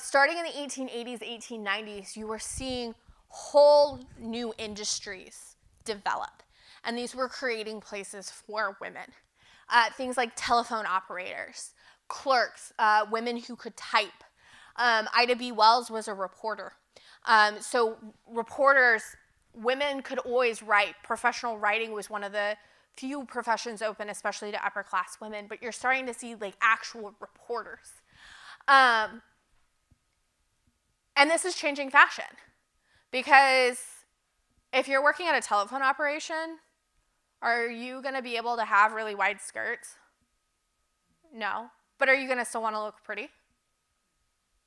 Starting in the 1880s, 1890s, you were seeing whole new industries develop, and these were creating places for women. Things like telephone operators, clerks, women who could type. Ida B. Wells was a reporter. So reporters, women could always write. Professional writing was one of the few professions open, especially to upper class women, but you're starting to see like actual reporters. And this is changing fashion, because if you're working at a telephone operation, are you going to be able to have really wide skirts? No. But are you going to still want to look pretty?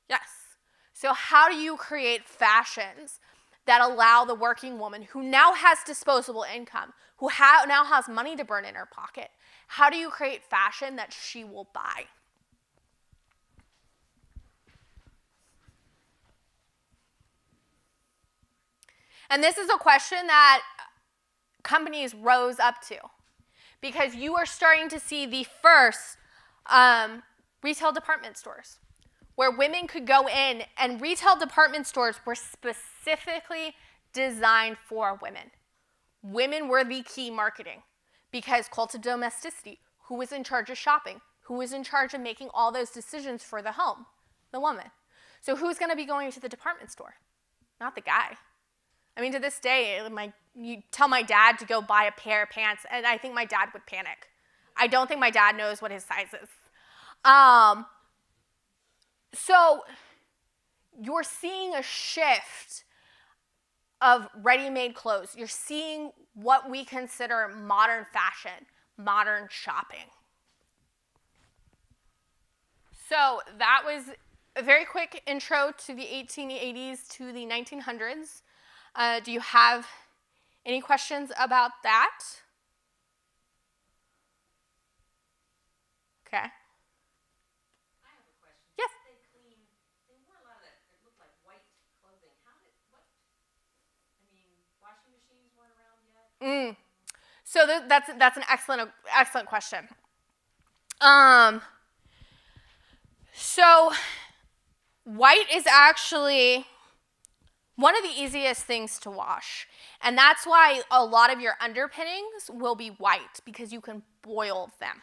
Yes. So how do you create fashions that allow the working woman who now has disposable income, who now has money to burn in her pocket, how do you create fashion that she will buy? And this is a question that companies rose up to, because you are starting to see the first retail department stores where women could go in, and retail department stores were specifically designed for women. Women were the key marketing, because cult of domesticity, who was in charge of shopping? Who was in charge of making all those decisions for the home? The woman. So who's going to be going to the department store? Not the guy. I mean, to this day, you tell my dad to go buy a pair of pants, and I think my dad would panic. I don't think my dad knows what his size is. So you're seeing a shift of ready-made clothes. You're seeing what we consider modern fashion, modern shopping. So that was a very quick intro to the 1880s to the 1900s. Do you have any questions about that? Okay. I have a question. Yes. They wore a lot of that, it looked like white clothing. Washing machines weren't around yet? So that's an excellent question. So white is actually one of the easiest things to wash. And that's why a lot of your underpinnings will be white, because you can boil them.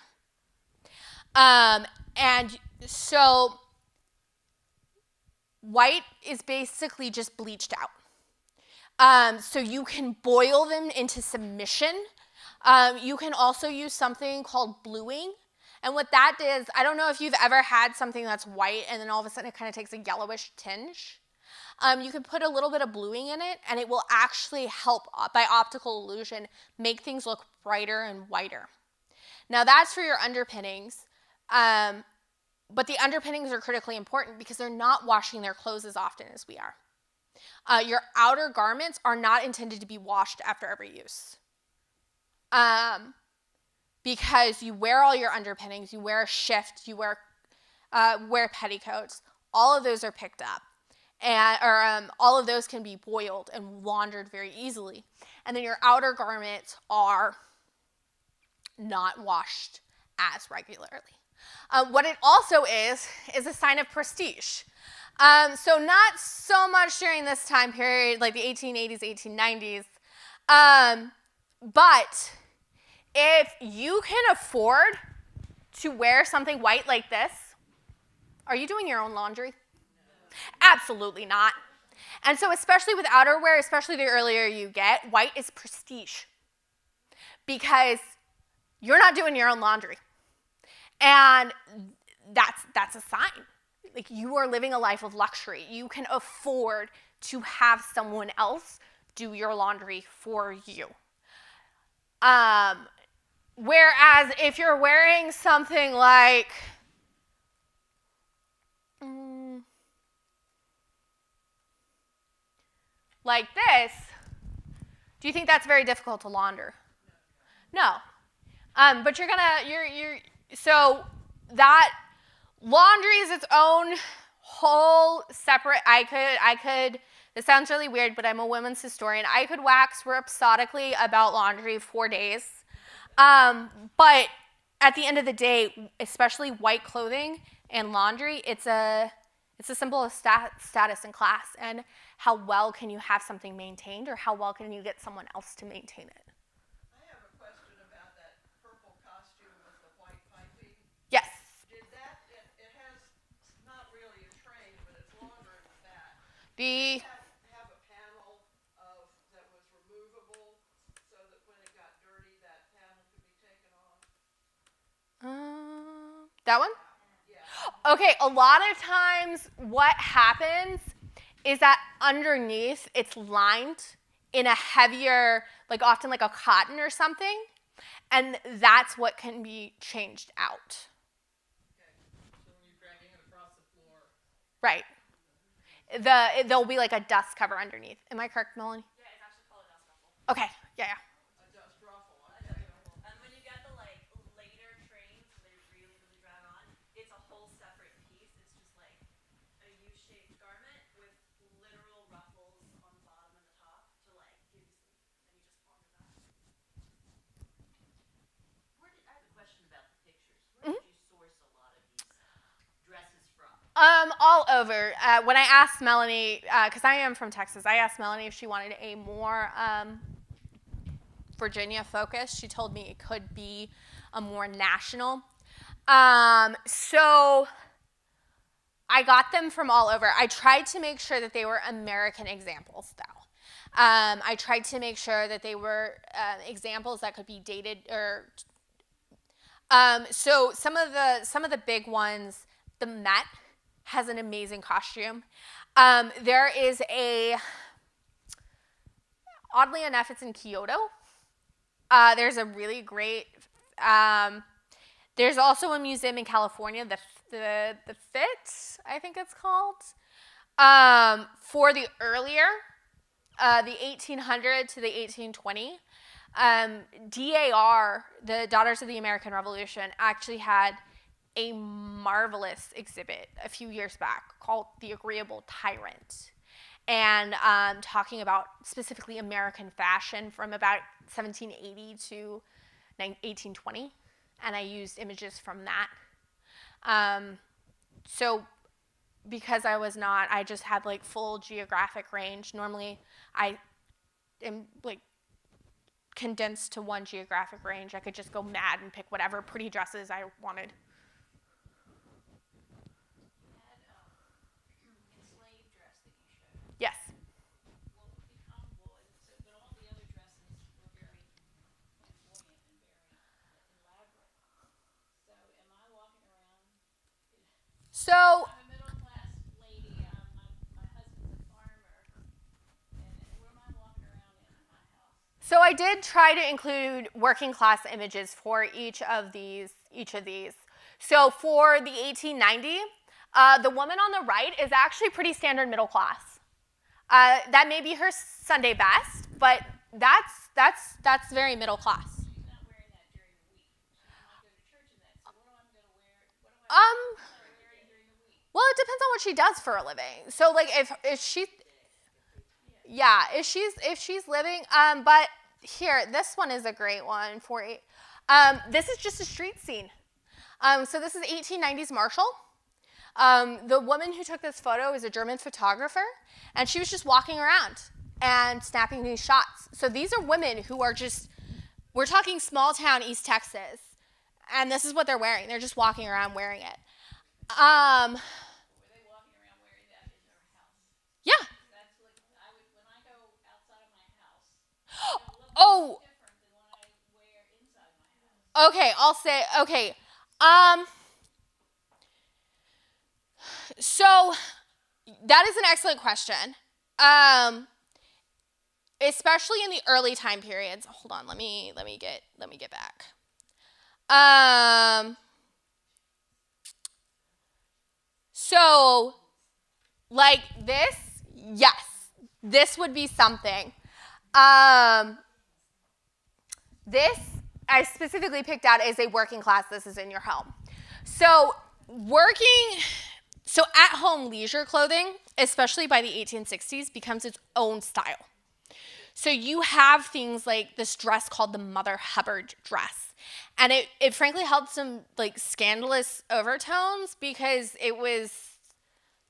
And so white is basically just bleached out. So you can boil them into submission. You can also use something called bluing. And what that is, I don't know if you've ever had something that's white and then all of a sudden it kind of takes a yellowish tinge. You can put a little bit of bluing in it, and it will actually help, by optical illusion, make things look brighter and whiter. Now that's for your underpinnings, but the underpinnings are critically important because they're not washing their clothes as often as we are. Your outer garments are not intended to be washed after every use. Because you wear all your underpinnings, you wear a shift, you wear petticoats, all of those are picked up. All of those can be boiled and laundered very easily. And then your outer garments are not washed as regularly. What it also is a sign of prestige. So not so much during this time period, like the 1880s, 1890s, but if you can afford to wear something white like this, are you doing your own laundry? Absolutely not. And so especially with outerwear, especially the earlier you get, white is prestige because you're not doing your own laundry. And that's a sign. Like, you are living a life of luxury. You can afford to have someone else do your laundry for you. Whereas if you're wearing something like this, do you think that's very difficult to launder? No. But so that laundry is its own whole separate, this sounds really weird, but I'm a women's historian. I could wax rhapsodically about laundry for days. But at the end of the day, especially white clothing and laundry, it's a symbol of status and class, and how well can you have something maintained, or how well can you get someone else to maintain it? I have a question about that purple costume with the white piping. Yes. Did that, it has not really a train, but it's longer in the back. The Have a panel that was removable so that when it got dirty, that panel could be taken off? that one? Yeah. Okay, a lot of times what happens is that underneath it's lined in a heavier, like often like a cotton or something, and that's what can be changed out. Okay. So when you're dragging it across the floor. Right. There'll be like a dust cover underneath. Am I correct, Melanie? Yeah, it's actually called a dust ruffle. Okay, yeah. A dust ruffle. And when you get the later trains, they really, really drag on, it's a whole separate piece. It's just like a U-shaped garment with literal ruffles on the bottom and the top to give you some, and you just launder that. I have a question about the pictures. Where did you source a lot of these dresses from? All over. When I asked Melanie, because I am from Texas, I asked Melanie if she wanted a more Virginia focus. She told me it could be a more national. So I got them from all over. I tried to make sure that they were American examples, though. I tried to make sure that they were examples that could be dated or. So some of the big ones, the Met has an amazing costume. There is oddly enough, it's in Kyoto. There's a really great. There's also a museum in California, the FIT, I think it's called, for the earlier, the 1800 to the 1820. DAR, the Daughters of the American Revolution, actually had a marvelous exhibit a few years back called The Agreeable Tyrant, and talking about specifically American fashion from about 1780 to 1820, and I used images from that. So because I just had like full geographic range. Normally I am like condensed to one geographic range. I could just go mad and pick whatever pretty dresses I wanted. Enslaved dress that you showed. Yes. What would be comparable? But all the other dresses were very flamboyant and very elaborate. So am I walking around? So I'm a middle class lady. My husband's a farmer, and where am I walking around in my house? So I did try to include working class images for each of these. So for the 1890, the woman on the right is actually pretty standard middle class. That may be her Sunday best, but that's very middle class. She's not wearing that during the week. She might go to church in that. So what am I going to wear? What am I wearing during the week? Well, it depends on what she does for a living. So like if she's living, but here, this one is a great one for this is just a street scene. So this is 1890s Marshall. The woman who took this photo is a German photographer, and she was just walking around and snapping these shots. So these are women who are we're talking small town East Texas, and this is what they're wearing. They're just walking around wearing it. Were they walking around wearing that in their house? Yeah. That's like when I go outside of my house, it Oh, looks different than when I wear inside my house. okay, I'll say, okay. So that is an excellent question. Especially in the early time periods. Hold on, let me get back. So like this, yes, this would be something. This I specifically picked out as a working class. This is in your home. So at-home leisure clothing, especially by the 1860s, becomes its own style. So you have things like this dress called the Mother Hubbard dress. And it frankly held some like scandalous overtones because it was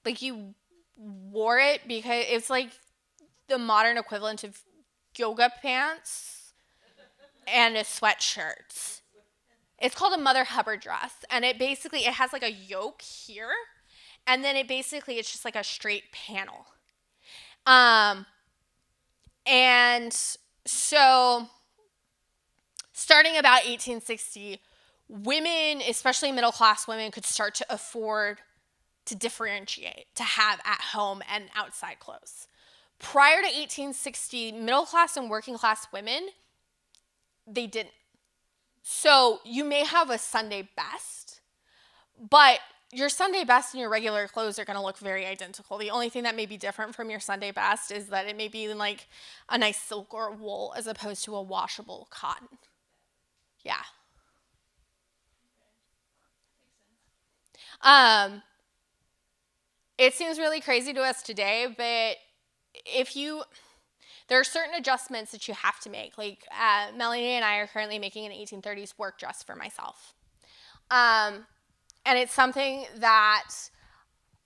like you wore it because it's like the modern equivalent of yoga pants and a sweatshirt. It's called a Mother Hubbard dress, and it has like a yoke here, and then it's just like a straight panel. And so starting about 1860, women, especially middle class women, could start to afford to differentiate, to have at home and outside clothes. Prior to 1860, middle class and working class women, they didn't. So you may have a Sunday best, but your Sunday best and your regular clothes are going to look very identical. The only thing that may be different from your Sunday best is that it may be in like a nice silk or wool as opposed to a washable cotton. Yeah. It seems really crazy to us today, but there are certain adjustments that you have to make. Like Melanie and I are currently making an 1830s work dress for myself. And it's something that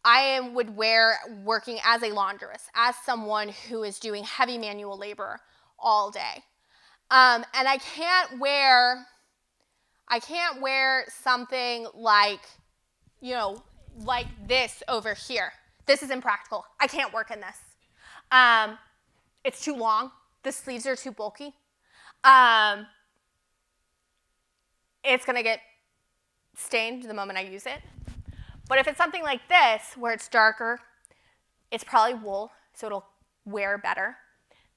I would wear working as a laundress, as someone who is doing heavy manual labor all day. And I can't wear something like, like this over here. This is impractical. I can't work in this. it's too long, the sleeves are too bulky, it's going to get stained the moment I use it. But if it's something like this, where it's darker, it's probably wool, so it'll wear better.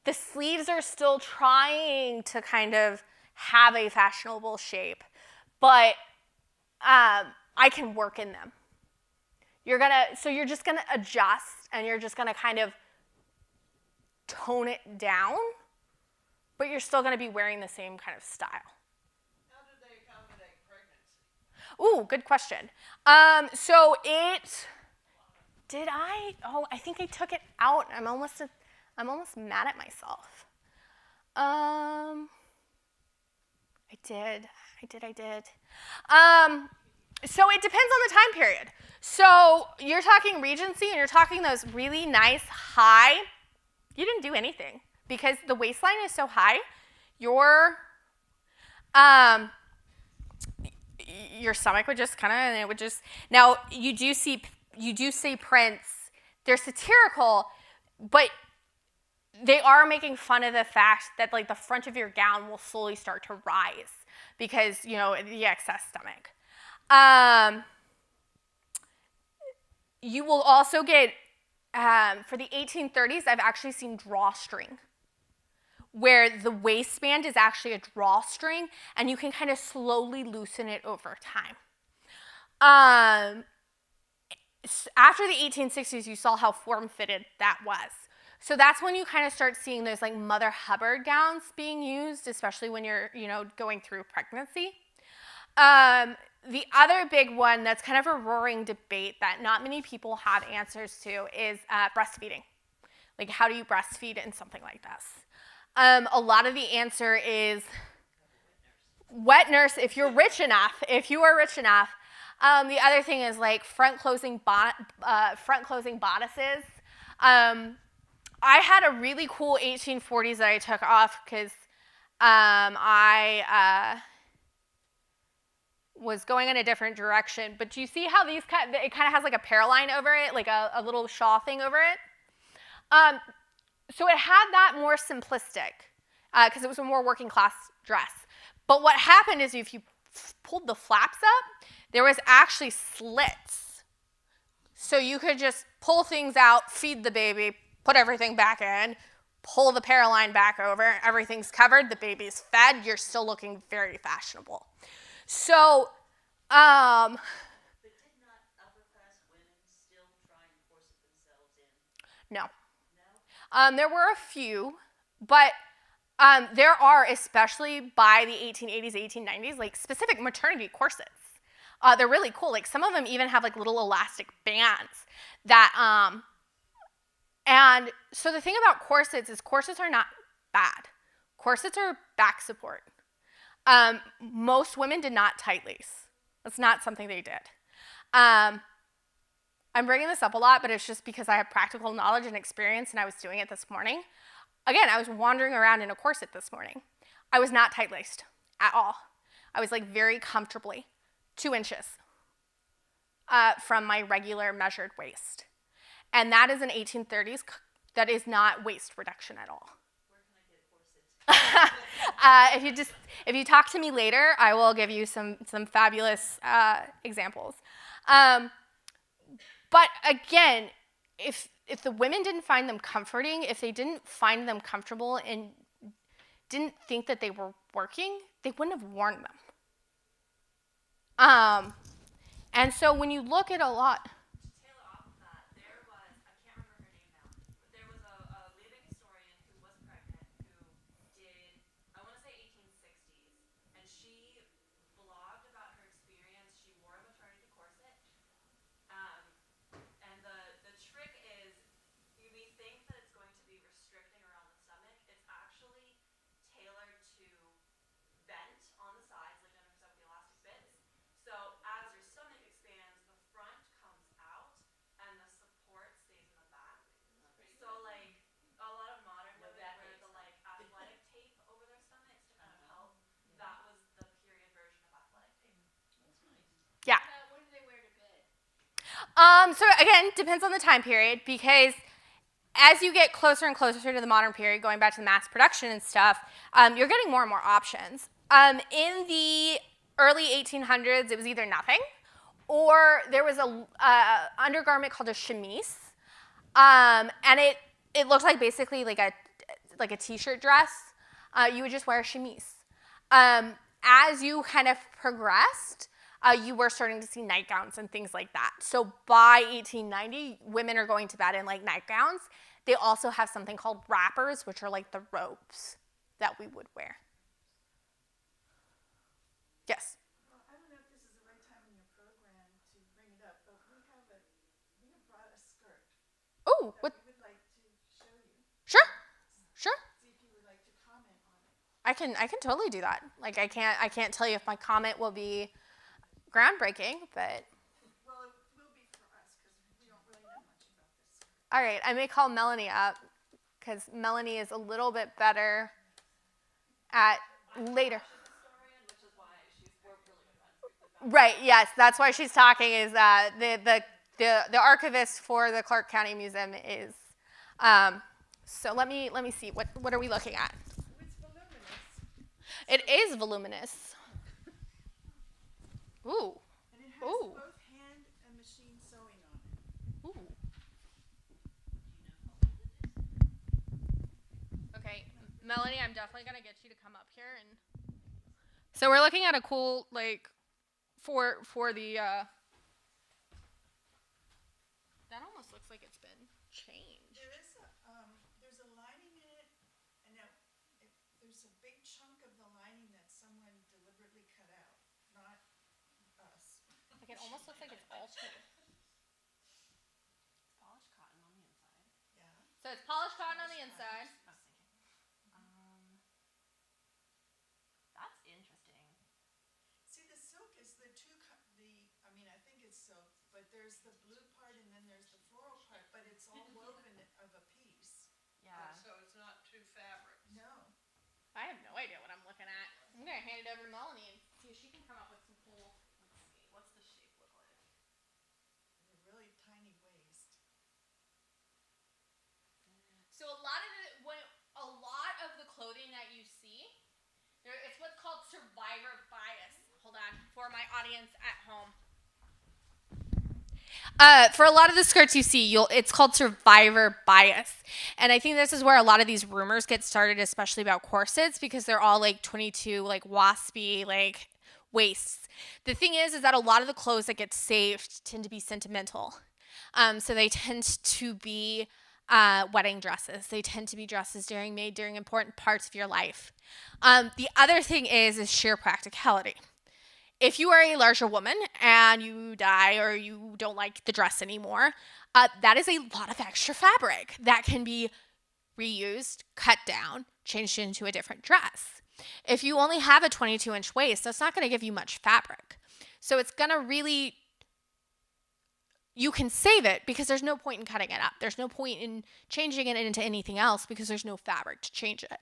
The sleeves are still trying to kind of have a fashionable shape, but I can work in them. So you're just gonna adjust, and you're just gonna kind of tone it down, but you're still gonna be wearing the same kind of style. How did they accommodate pregnancy? Ooh, good question. So I think I took it out. I'm almost mad at myself. I did. So it depends on the time period. So you're talking Regency, and you're talking those really nice high. You didn't do anything because the waistline is so high. Your stomach would just kind of, and it would just. Now you do see prints. They're satirical, but they are making fun of the fact that like the front of your gown will slowly start to rise because the excess stomach. You will also get for the 1830s. I've actually seen drawstring, where the waistband is actually a drawstring, and you can kind of slowly loosen it over time. After the 1860s, you saw how form-fitted that was. So that's when you kind of start seeing those like Mother Hubbard gowns being used, especially when you're going through pregnancy. The other big one that's kind of a roaring debate that not many people have answers to is breastfeeding. Like, how do you breastfeed in something like this? A lot of the answer is wet nurse if you're rich enough. If you are rich enough. The other thing is like front closing bodices. I had a really cool 1840s that I took off because I was going in a different direction. But do you see how it kind of has like a paraline over it, like a little shawl thing over it? So it had that more simplistic because it was a more working class dress. But what happened is if you pulled the flaps up, there was actually slits. So you could just pull things out, feed the baby, put everything back in, pull the paraline back over, everything's covered, the baby's fed, you're still looking very fashionable. So, But did not upper class women still try and corset themselves in? no. No? There were a few, but there are, especially by the 1880s, 1890s, like specific maternity corsets. They're really cool. Like some of them even have like little elastic bands that, and so the thing about corsets is corsets are not bad. Corsets are back support. Most women did not tight lace. That's not something they did. I'm bringing this up a lot, but it's just because I have practical knowledge and experience, and I was doing it this morning. Again, I was wandering around in a corset this morning. I was not tight-laced at all. I was like very comfortably 2 inches from my regular measured waist. And that is an 1830s, that is not waist reduction at all. Where can I get a corset? If you talk to me later, I will give you some fabulous examples. But again, if the women didn't find them comforting, if they didn't find them comfortable and didn't think that they were working, they wouldn't have worn them. And so when you look at a lot. To tailor off of that, there was, I can't remember her name now, but there was a living historian who was pregnant who did, I want to say 1860s, and she blogged about her experience. She wore a maternity corset. And the trick is, we think that it's going to be restricting around the stomach. It's actually tailored to bent on the sides, like Jennifer said, with the elastic bits. So as your stomach expands, the front comes out, and the support stays in the back. So like a lot of modern women wear the like athletic tape over their stomachs to kind of help. That was the period version of athletic tape. That's nice. Yeah. What do they wear to bed? So again, depends on the time period because as you get closer and closer to the modern period, going back to the mass production and stuff, you're getting more and more options. In the early 1800s, it was either nothing, or there was a undergarment called a chemise, and it looked like basically like a t-shirt dress. You would just wear a chemise. As you kind of progressed, you were starting to see nightgowns and things like that. So by 1890, women are going to bed in like nightgowns. They also have something called wrappers, which are like the robes that we would wear. Yes? I don't know if this is the right time in your program to bring it up, but we have brought a skirt Oh, that what? we would like to show you. Sure. Sure. See if you would like to comment on it. I can totally do that. Like I can't tell you if my comment will be groundbreaking, but Well, it will be for us because we don't really know much about this skirt. all right, I may call Melanie up because Melanie is a little bit better at later. Historian, which is why we're really good friends. Right. Yes, that's why she's talking. Is that the archivist for the Clark County Museum is. So let me see. What are we looking at? It's voluminous. It is voluminous. Ooh. And it has Ooh. both hand and machine sewing on it. Ooh. Okay, Melanie, I'm definitely gonna get you to come up here and. So we're looking at a cool like, for the. That almost looks like it's been changed. There's a lining in it, and now there's a big chunk of the lining that someone deliberately cut out, not us. Like it almost looks like it's altered. Polished cotton on the inside. Yeah. So it's polished cotton on the inside. I was thinking. That's interesting. See, the silk is I think it's silk, but there's the blue part and then there's the floral part, but it's all woven of a piece. Yeah. So it's not two fabrics. No. I have no idea what I'm looking at. I'm gonna hand it over to Melanie and see if she can come up with some cool. Let's see. What's the shape look like? And a really tiny waist. So a lot of the clothing that you see, it's what's called survivor bias. Hold on, for my audience at home. For a lot of the skirts you see, it's called survivor bias. And I think this is where a lot of these rumors get started, especially about corsets, because they're all like 22, like waspy, like waists. The thing is that a lot of the clothes that get saved tend to be sentimental. So they tend to be wedding dresses. They tend to be dresses made during important parts of your life. The other thing is sheer practicality. If you are a larger woman and you die or you don't like the dress anymore, that is a lot of extra fabric that can be reused, cut down, changed into a different dress. If you only have a 22-inch waist, that's not going to give you much fabric. So it's going to really, you can save it because there's no point in cutting it up. There's no point in changing it into anything else because there's no fabric to change it.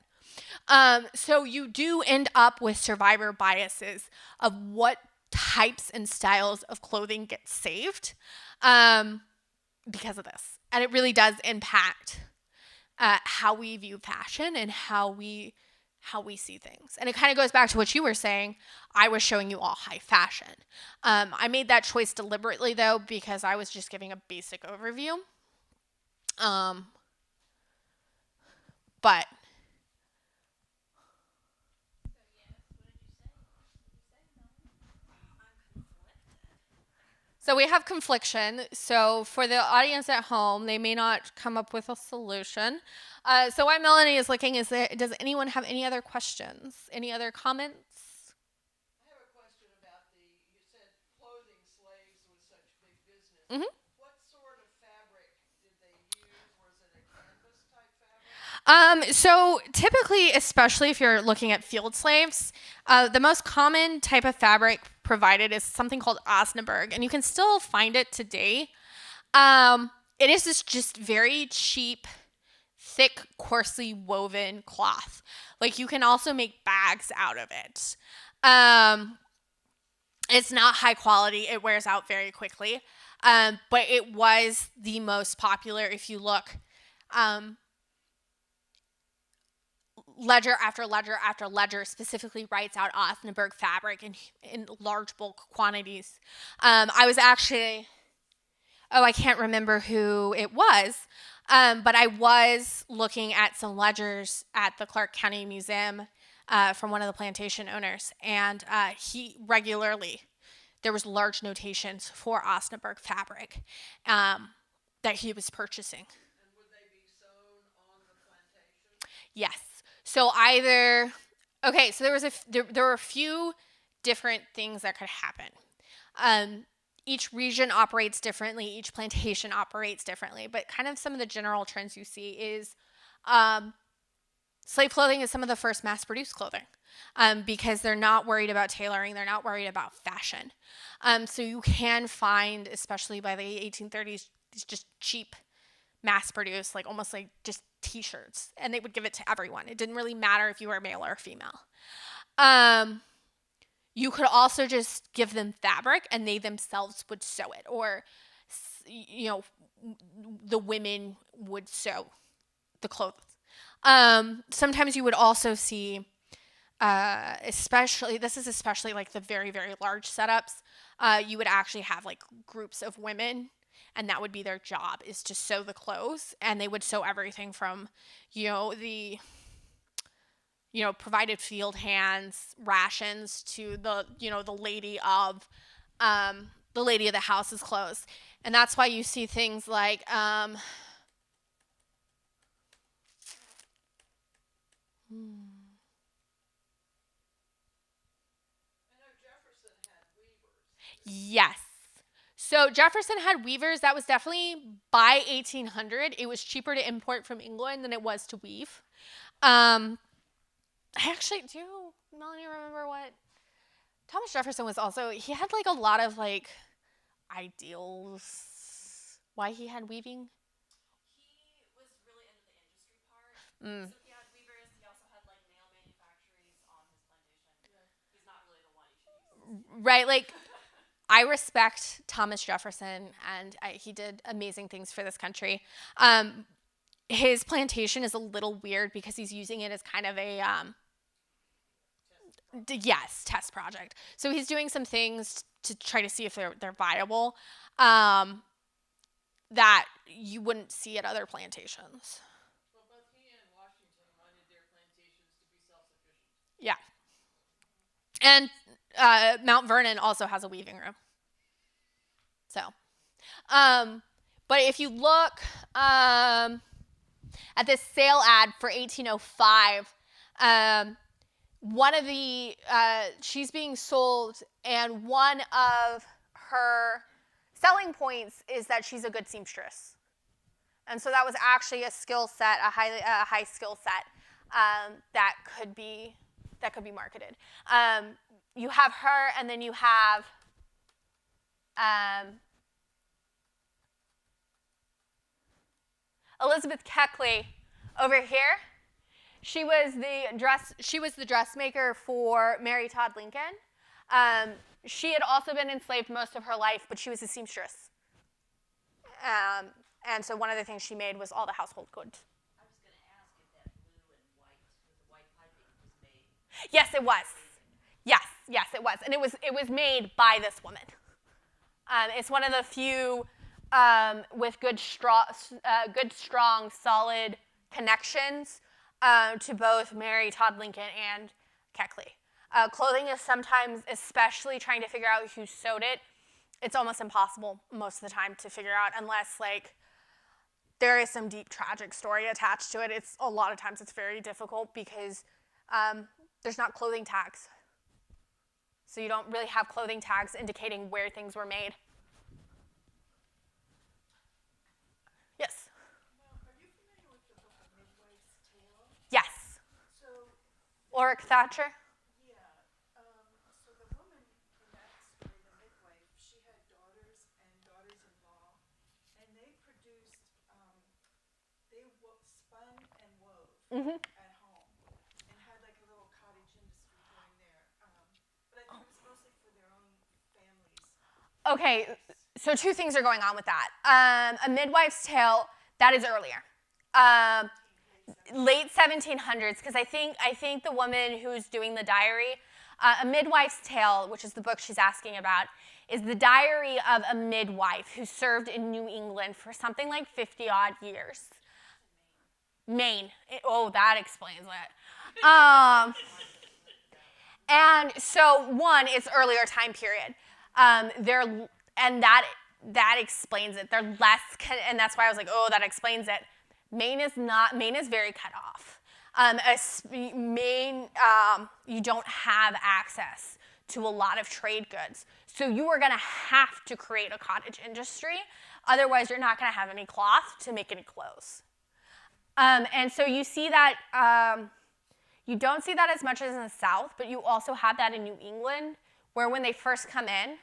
So you do end up with survivor biases of what types and styles of clothing get saved because of this. And it really does impact how we view fashion and how we see things. And it kind of goes back to what you were saying. I was showing you all high fashion. I made that choice deliberately, though, because I was just giving a basic overview. But so we have confliction. So for the audience at home, they may not come up with a solution. So while Melanie is looking, does anyone have any other questions? Any other comments? I have a question about you said clothing slaves was such big business. Mm-hmm. What sort of fabric did they use? Was it a canvas type fabric? So typically, especially if you're looking at field slaves, the most common type of fabric provided is something called Osnaburg, and you can still find it today. It is this just very cheap, thick, coarsely woven cloth. Like you can also make bags out of it. It's not high quality. It wears out very quickly. But it was the most popular if you look ledger after ledger after ledger specifically writes out Osnaburg fabric in large bulk quantities. I was actually, I can't remember who it was, but I was looking at some ledgers at the Clark County Museum from one of the plantation owners, and he regularly, there was large notations for Osnaburg fabric that he was purchasing. And would they be sewn on the plantation? Yes. So either, okay, so there were a few different things that could happen. Each region operates differently, each plantation operates differently, but kind of some of the general trends you see is slave clothing is some of the first mass-produced clothing because they're not worried about tailoring, they're not worried about fashion. So you can find, especially by the 1830s, these just cheap mass-produced, like almost like just t-shirts, and they would give it to everyone. It didn't really matter if you were male or female. You could also just give them fabric and they themselves would sew it, or the women would sew the clothes. Sometimes you would also see, especially like the very, very large setups, you would actually have like groups of women, and that would be their job, is to sew the clothes, and they would sew everything from, the provided field hands rations to the lady of the house's clothes. And that's why you see things like yes. So Jefferson had weavers. That was definitely by 1800. It was cheaper to import from England than it was to weave. I actually do, Melanie, remember what Thomas Jefferson was also, he had like a lot of like ideals why he had weaving. He was really into the industry part. So he had weavers. He also had like nail manufactories on his plantation. He's not really the one you should use. Right, like I respect Thomas Jefferson, and he did amazing things for this country. His plantation is a little weird because he's using it as kind of a test project. So he's doing some things to try to see if they're viable that you wouldn't see at other plantations. Well, both he and Washington wanted their plantations to be self-sufficient. Yeah. And Mount Vernon also has a weaving room. So, but if you look at this sale ad for 1805, one of the, she's being sold, and one of her selling points is that she's a good seamstress. And so that was actually a skill set, a high skill set that could be marketed. You have her, and then you have Elizabeth Keckley over here. She was the dressmaker for Mary Todd Lincoln. She had also been enslaved most of her life, but she was a seamstress. And so one of the things she made was all the household goods. I was going to ask if that blue and white with the white piping was made. Yes, it was. Yes, it was, and it was made by this woman. It's one of the few with good, strong, solid connections to both Mary Todd Lincoln and Keckley. Clothing is sometimes, especially trying to figure out who sewed it, it's almost impossible most of the time to figure out unless like there is some deep tragic story attached to it. It's a lot of times it's very difficult because there's not clothing tags. So you don't really have clothing tags indicating where things were made. Yes? Now, are you familiar with the book A Midwife's Tale? Yes. So, Ulrich Thatcher? yeah, so the woman in that story, the midwife, she had daughters and daughters-in-law, and they produced, they spun and wove at home, and had like a little cottage industry going there. But I think it was mostly for their own families. Okay, so two things are going on with that. A Midwife's Tale, that is earlier. Late 1700s, because I think the woman who's doing the diary, A Midwife's Tale, which is the book she's asking about, is the diary of a midwife who served in New England for something like 50 odd years. Maine. That explains it. And so one, it's earlier time period. And that explains it. They're less, and that's why I was like, that explains it. Maine is very cut off. Maine, you don't have access to a lot of trade goods. So you are going to have to create a cottage industry. Otherwise, you're not going to have any cloth to make any clothes. And so you see that, you don't see that as much as in the South, but you also have that in New England, where when they first come in,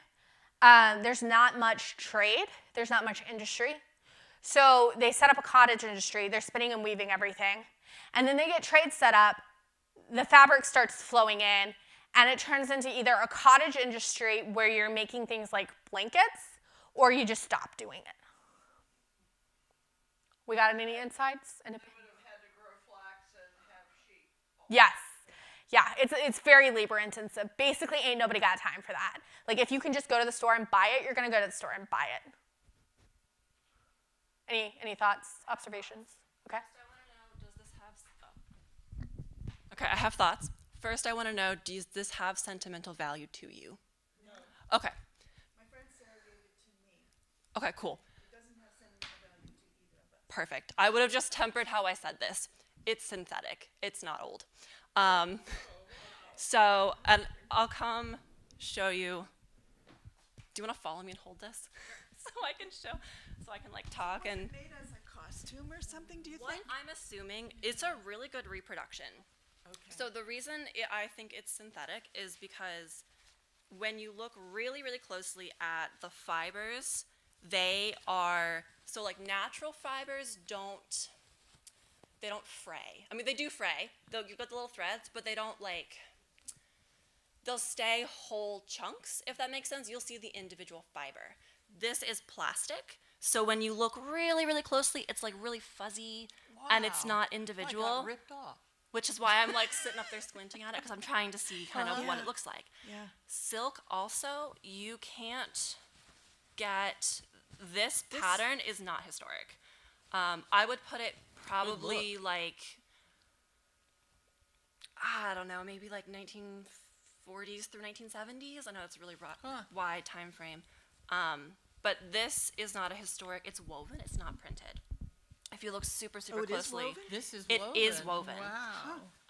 there's not much trade, there's not much industry. So they set up a cottage industry, they're spinning and weaving everything, and then they get trade set up, the fabric starts flowing in, and it turns into either a cottage industry where you're making things like blankets, or you just stop doing it. We got any insights? They would have had to grow flax and have sheep. Yes. Yeah, it's very labor intensive. Basically, ain't nobody got time for that. Like, if you can just go to the store and buy it, you're going to go to the store and buy it. Any thoughts, observations? Okay. First, I want to know, does this have... Okay, I have thoughts. First, I want to know, does this have sentimental value to you? No. Okay. My friend Sarah gave it to me. Okay, cool. It doesn't have sentimental value to either of us. Perfect. I would have just tempered how I said this. It's synthetic. It's not old. So, and I'll come show you. Do you want to follow me and hold this? So I can like talk Was and... it made as a costume or something, do you What think? I'm assuming, it's a really good reproduction. Okay. So the reason I think it's synthetic is because when you look really, really closely at the fibers, they are, so like natural fibers don't fray. I mean, they do fray. You've got the little threads, but they don't they'll stay whole chunks, if that makes sense. You'll see the individual fiber. This is plastic, so when you look really, really closely, it's like really fuzzy, and it's not individual. I got ripped off. Which is why I'm like sitting up there squinting at it, because I'm trying to see kind of what it looks like. Yeah. Silk also, you can't get, this pattern is not historic. I would put it probably like, I don't know, maybe like 1940s through 1970s. I know it's a really wide time frame. But this is not a historic, it's woven, it's not printed. If you look super, super it is closely, woven? This is it woven. is woven.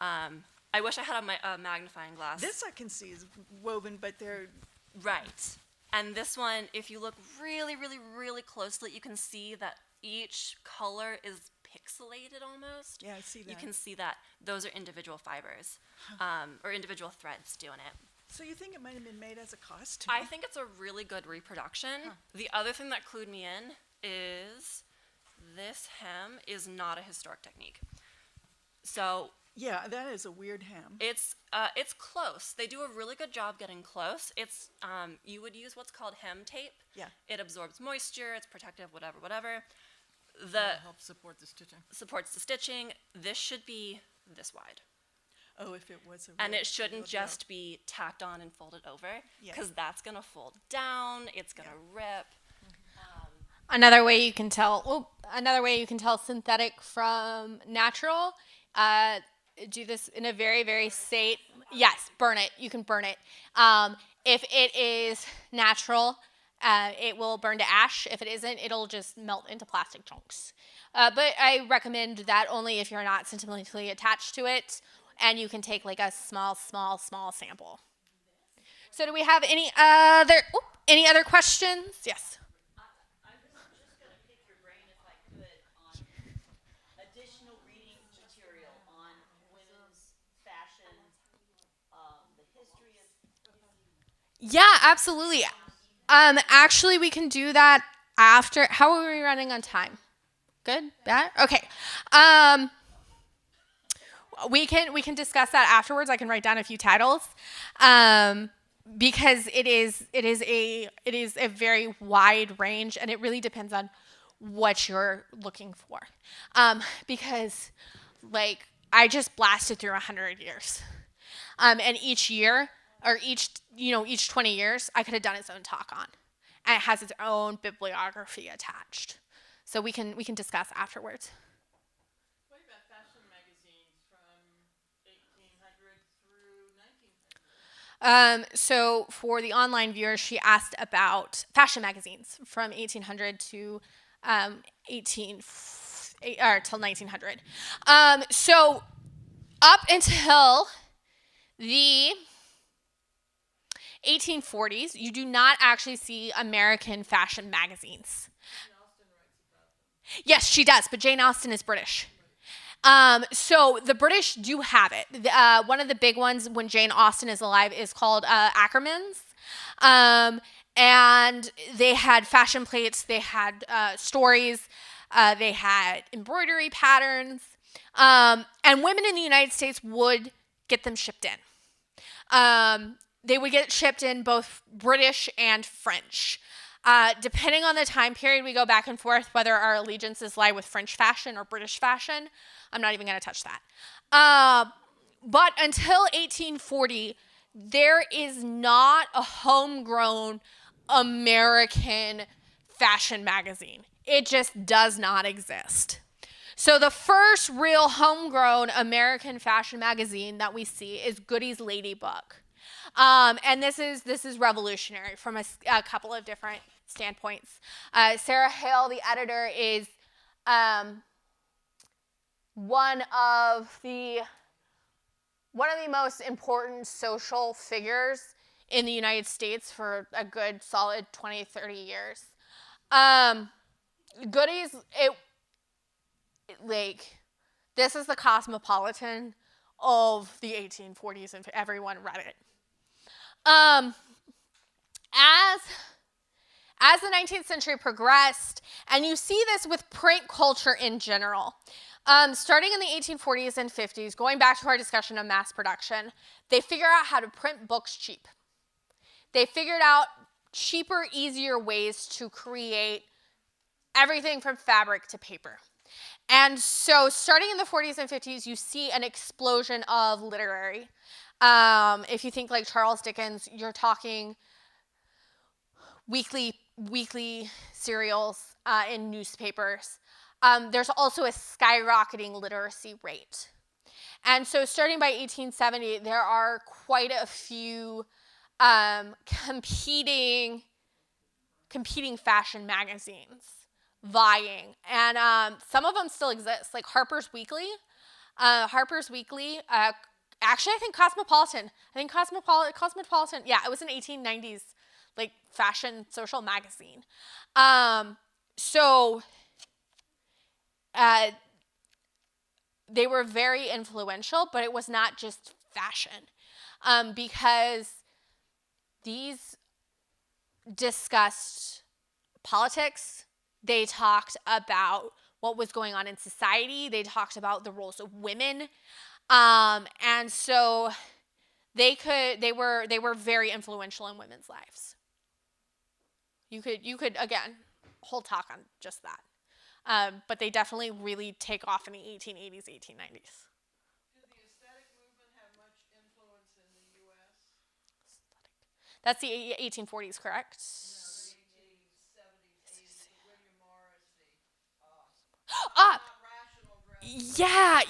Wow. I wish I had a magnifying glass. This I can see is woven, but they're Right. And this one, if you look really, really, really closely, you can see that each color is pixelated almost. Yeah, I see that. You can see that those are individual fibers, or individual threads doing it. So you think it might have been made as a costume? I think it's a really good reproduction. The other thing that clued me in is this hem is not a historic technique. So Yeah, that is a weird hem. it's close. They do a really good job getting close. It's you would use what's called hem tape. Yeah. It absorbs moisture. It's protective. Whatever. That'll help support the stitching. Supports the stitching. This should be this wide, Oh, if it was a and real- it shouldn't real just be tacked on and folded over, Yeah. because that's gonna fold down. It's gonna rip. Another way you can tell synthetic from natural, do this in a very, very safe, yes, burn it. You can burn it. If it is natural, it will burn to ash. If it isn't, it'll just melt into plastic chunks. But I recommend that only if you're not sentimentally attached to it, and you can take like a small sample. So do we have any other questions? Yes. I was just going to pick your brain, if I could, on additional reading material on women's fashion, the history of... Yeah, absolutely. Actually, we can do that after. How are we running on time? Good? Bad? Okay. We can discuss that afterwards. I can write down a few titles. Because it is a very wide range, and it really depends on what you're looking for. Because, like, I just blasted through 100 years. And each year, or each 20 years, I could have done its own talk on. And it has its own bibliography attached. So we can discuss afterwards. What about fashion magazines from 1800 through 1900? So for the online viewers, she asked about fashion magazines from 1800 to 1900. So up until the 1840s, you do not actually see American fashion magazines. Jane Austen writes about them. Yes, she does, but Jane Austen is British. So the British do have it. One of the big ones when Jane Austen is alive is called Ackerman's. And they had fashion plates, they had stories, they had embroidery patterns. And women in the United States would get them shipped in. They would get shipped in both British and French. Depending on the time period, we go back and forth whether our allegiances lie with French fashion or British fashion. I'm not even going to touch that. But until 1840, there is not a homegrown American fashion magazine. It just does not exist. So the first real homegrown American fashion magazine that we see is Goody's Lady Book. And this is revolutionary from a couple of different standpoints. Sarah Hale, the editor, is one of the most important social figures in the United States for a good solid 20, 30 years. Goody's, this is the Cosmopolitan of the 1840s, and everyone read it. As the 19th century progressed, and you see this with print culture in general, starting in the 1840s and 50s, going back to our discussion of mass production, they figured out how to print books cheap. They figured out cheaper, easier ways to create everything from fabric to paper. And so starting in the 40s and 50s, you see an explosion of literary. If you think like Charles Dickens, you're talking weekly serials in newspapers. There's also a skyrocketing literacy rate. And so starting by 1870, there are quite a few competing fashion magazines vying. And some of them still exist, like Harper's Weekly. Actually, I think Cosmopolitan. Cosmopolitan, yeah, it was an 1890s like fashion social magazine. So they were very influential, but it was not just fashion, because these discussed politics. They talked about what was going on in society. They talked about the roles of women. And so they were very influential in women's lives. You could again, whole talk on just that. But they definitely really take off in the 1880s, 1890s. Did the aesthetic movement have much influence in the U.S.? That's the 1840s, correct? No, the 70s, 80s, William Morris, Ah, rational dress. yeah.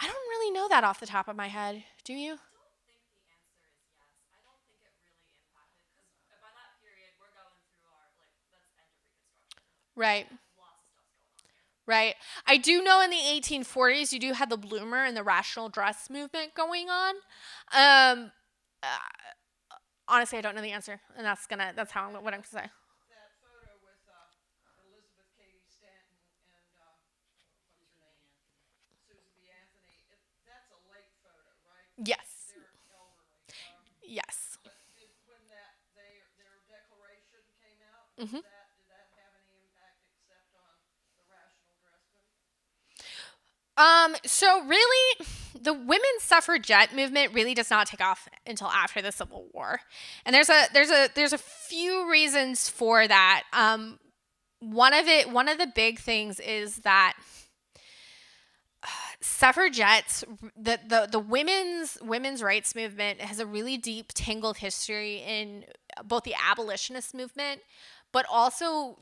I don't really know that off the top of my head. Do you? I don't think the answer is yes. I don't think it really impacted, because by that period we're going through that's end of Reconstruction. Right. Lots of stuff's going on here. Right. I do know in the 1840s you do have the bloomer and the rational dress movement going on. Honestly, I don't know the answer, and that's what I'm gonna say. That photo with Elizabeth Cady Stanton and what's her name? Susan B. Anthony. That's a late photo, right? Yes. They're elderly. Yes. But when their declaration came out, Mhm. did that have any impact except on the rational dress movement? So really, the women's suffragette movement really does not take off until after the Civil War, and there's a few reasons for that. One of the big things is that suffragettes, the women's rights movement has a really deep tangled history in both the abolitionist movement, but also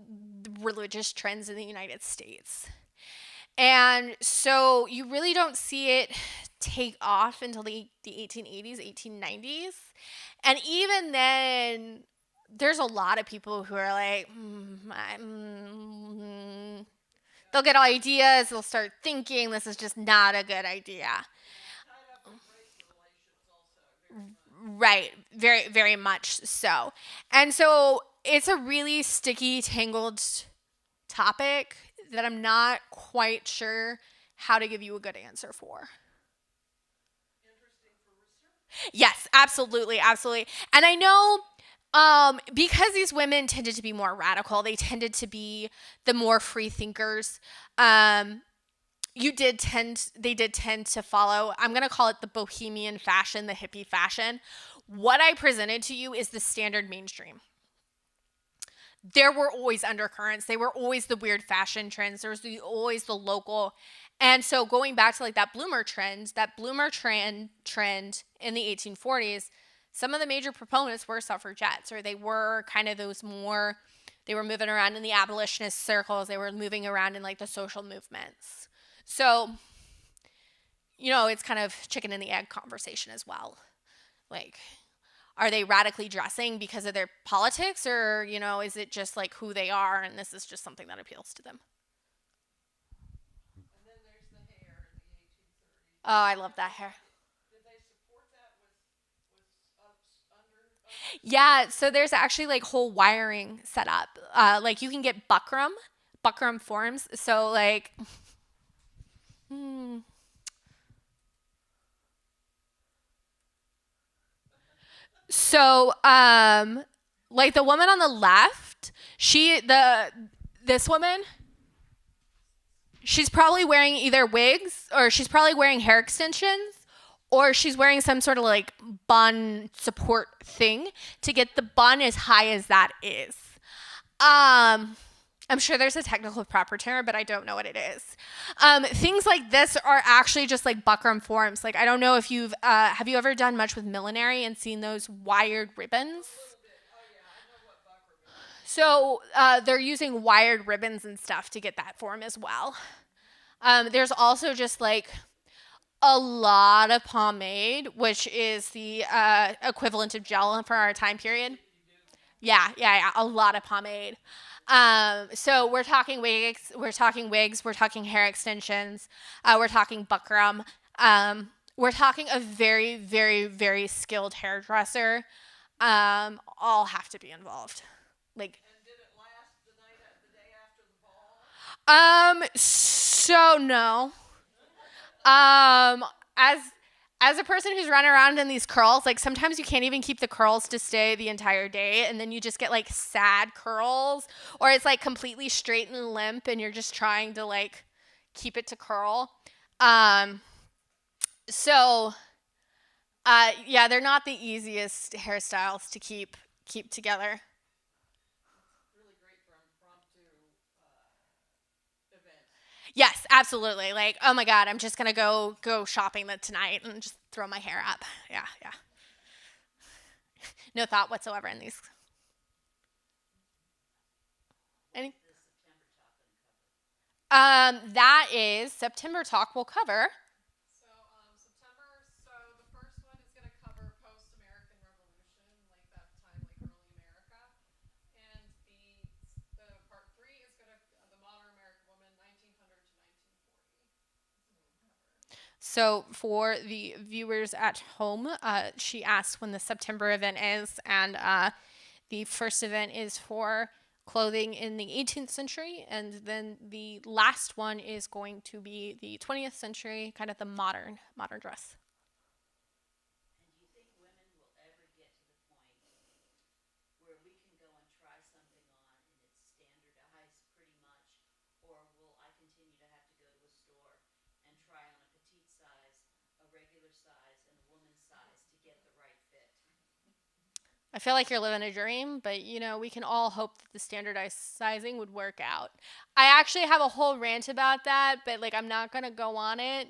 religious trends in the United States. And so you really don't see it take off until the 1880s, 1890s. And even then, there's a lot of people who are like, they'll get ideas, they'll start thinking this is just not a good idea. Right, very, very much so. And so it's a really sticky, tangled topic that I'm not quite sure how to give you a good answer for. Yes, absolutely, absolutely. And I know because these women tended to be more radical, they tended to be the more free thinkers. They did tend to follow, I'm going to call it the bohemian fashion, the hippie fashion. What I presented to you is the standard mainstream. There were always undercurrents. They were always the weird fashion trends. There was always the local. And so going back to like that bloomer trend in the 1840s, some of the major proponents were suffragettes, or they were kind of they were moving around in the abolitionist circles. They were moving around in like the social movements. So, it's kind of chicken and the egg conversation as well. Like, are they radically dressing because of their politics, or, is it just like who they are and this is just something that appeals to them? And then there's the hair in the 1830s. Oh, I love that hair. Did they support that with under? Yeah, so there's actually like whole wiring set up. Like you can get buckram forms. So like, So, like the woman on the left, this woman, she's probably wearing either wigs, or she's probably wearing hair extensions, or she's wearing some sort of like bun support thing to get the bun as high as that is. I'm sure there's a technical proper term, but I don't know what it is. Things like this are actually just like buckram forms. Like, I don't know if have you ever done much with millinery and seen those wired ribbons? So they're using wired ribbons and stuff to get that form as well. There's also just like a lot of pomade, which is the equivalent of gel for our time period. Yeah, a lot of pomade. So we're talking wigs, we're talking hair extensions, we're talking buckram, we're talking a very, very, very skilled hairdresser. All have to be involved. Like, And did it last the day after the ball? So no. As a person who's run around in these curls, like sometimes you can't even keep the curls to stay the entire day, and then you just get like sad curls, or it's like completely straight and limp and you're just trying to like keep it to curl. Yeah, they're not the easiest hairstyles to keep together. Really great for impromptu events. Yes, absolutely. Like, oh my God, I'm just gonna go shopping tonight and just throw my hair up. Yeah. No thought whatsoever in these. Any? That is September Talk will cover. So the first one is going to cover post-American Revolution, like that time, like early America. And the part 3 is going to, the modern American woman, 1900 to 1940. So for the viewers at home, she asked when the September event is, and the first event is for clothing in the 18th century, and then the last one is going to be the 20th century, kind of the modern dress. And do you think women will ever get to the point where we can go and try something on and it's standardized pretty much, or will I continue to have to go to a store and try on a petite size of I feel like you're living a dream, but we can all hope that the standardized sizing would work out. I actually have a whole rant about that, but like I'm not gonna go on it.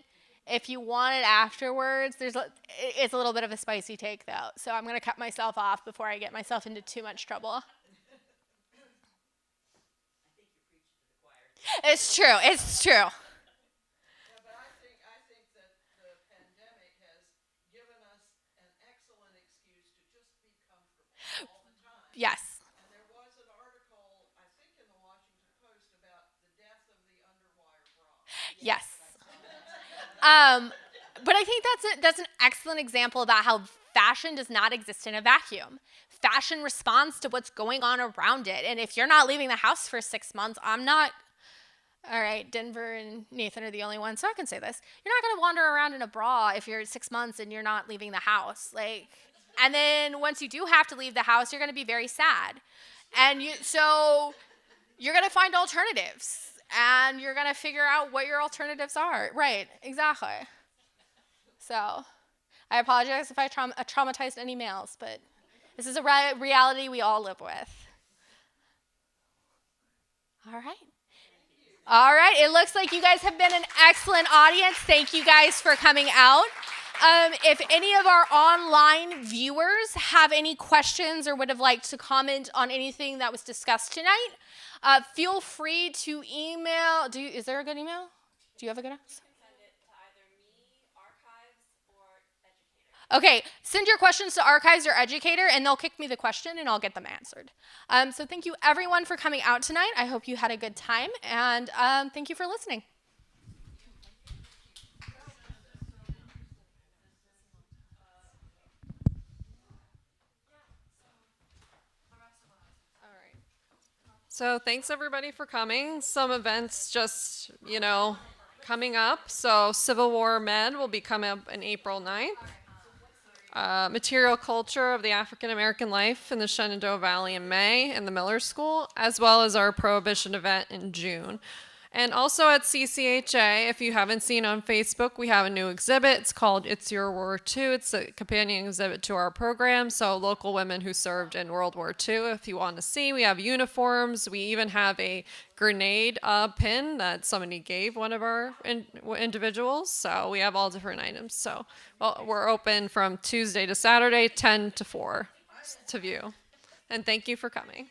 If you want it afterwards, it's a little bit of a spicy take though, so I'm gonna cut myself off before I get myself into too much trouble. It's true. It's true. Yeah, but I think that the pandemic has given us an excellent excuse to just be comfortable all the time. Yes. And there was an article, I think, in the Washington Post about the death of the underwire bra. Yes. But I think that's an excellent example about how fashion does not exist in a vacuum. Fashion responds to what's going on around it. And if you're not leaving the house for 6 months, I'm not. All right, Denver and Nathan are the only ones, so I can say this. You're not going to wander around in a bra if you're 6 months and you're not leaving the house. And then once you do have to leave the house, you're going to be very sad. And so you're going to find alternatives. And you're going to figure out what your alternatives are. Right, exactly. So I apologize if I traumatized any males, but this is a reality we all live with. All right. All right, it looks like you guys have been an excellent audience. Thank you guys for coming out. If any of our online viewers have any questions or would have liked to comment on anything that was discussed tonight, feel free to email. Is there a good email? Do you have a good email? Send it to either me, archives, or educator. Okay, send your questions to archives or educator, and they'll kick me the question, and I'll get them answered. So thank you, everyone, for coming out tonight. I hope you had a good time, and thank you for listening. So thanks everybody for coming. Some events just, coming up. So Civil War Med will be coming up on April 9th. Material Culture of the African American Life in the Shenandoah Valley in May in the Miller School, as well as our Prohibition event in June. And also at CCHA, if you haven't seen on Facebook, we have a new exhibit. It's called It's Your War II. It's a companion exhibit to our program. So local women who served in World War II, if you want to see. We have uniforms. We even have a grenade pin that somebody gave one of our individuals. So we have all different items. So we're open from Tuesday to Saturday, 10 to 4 to view. And thank you for coming.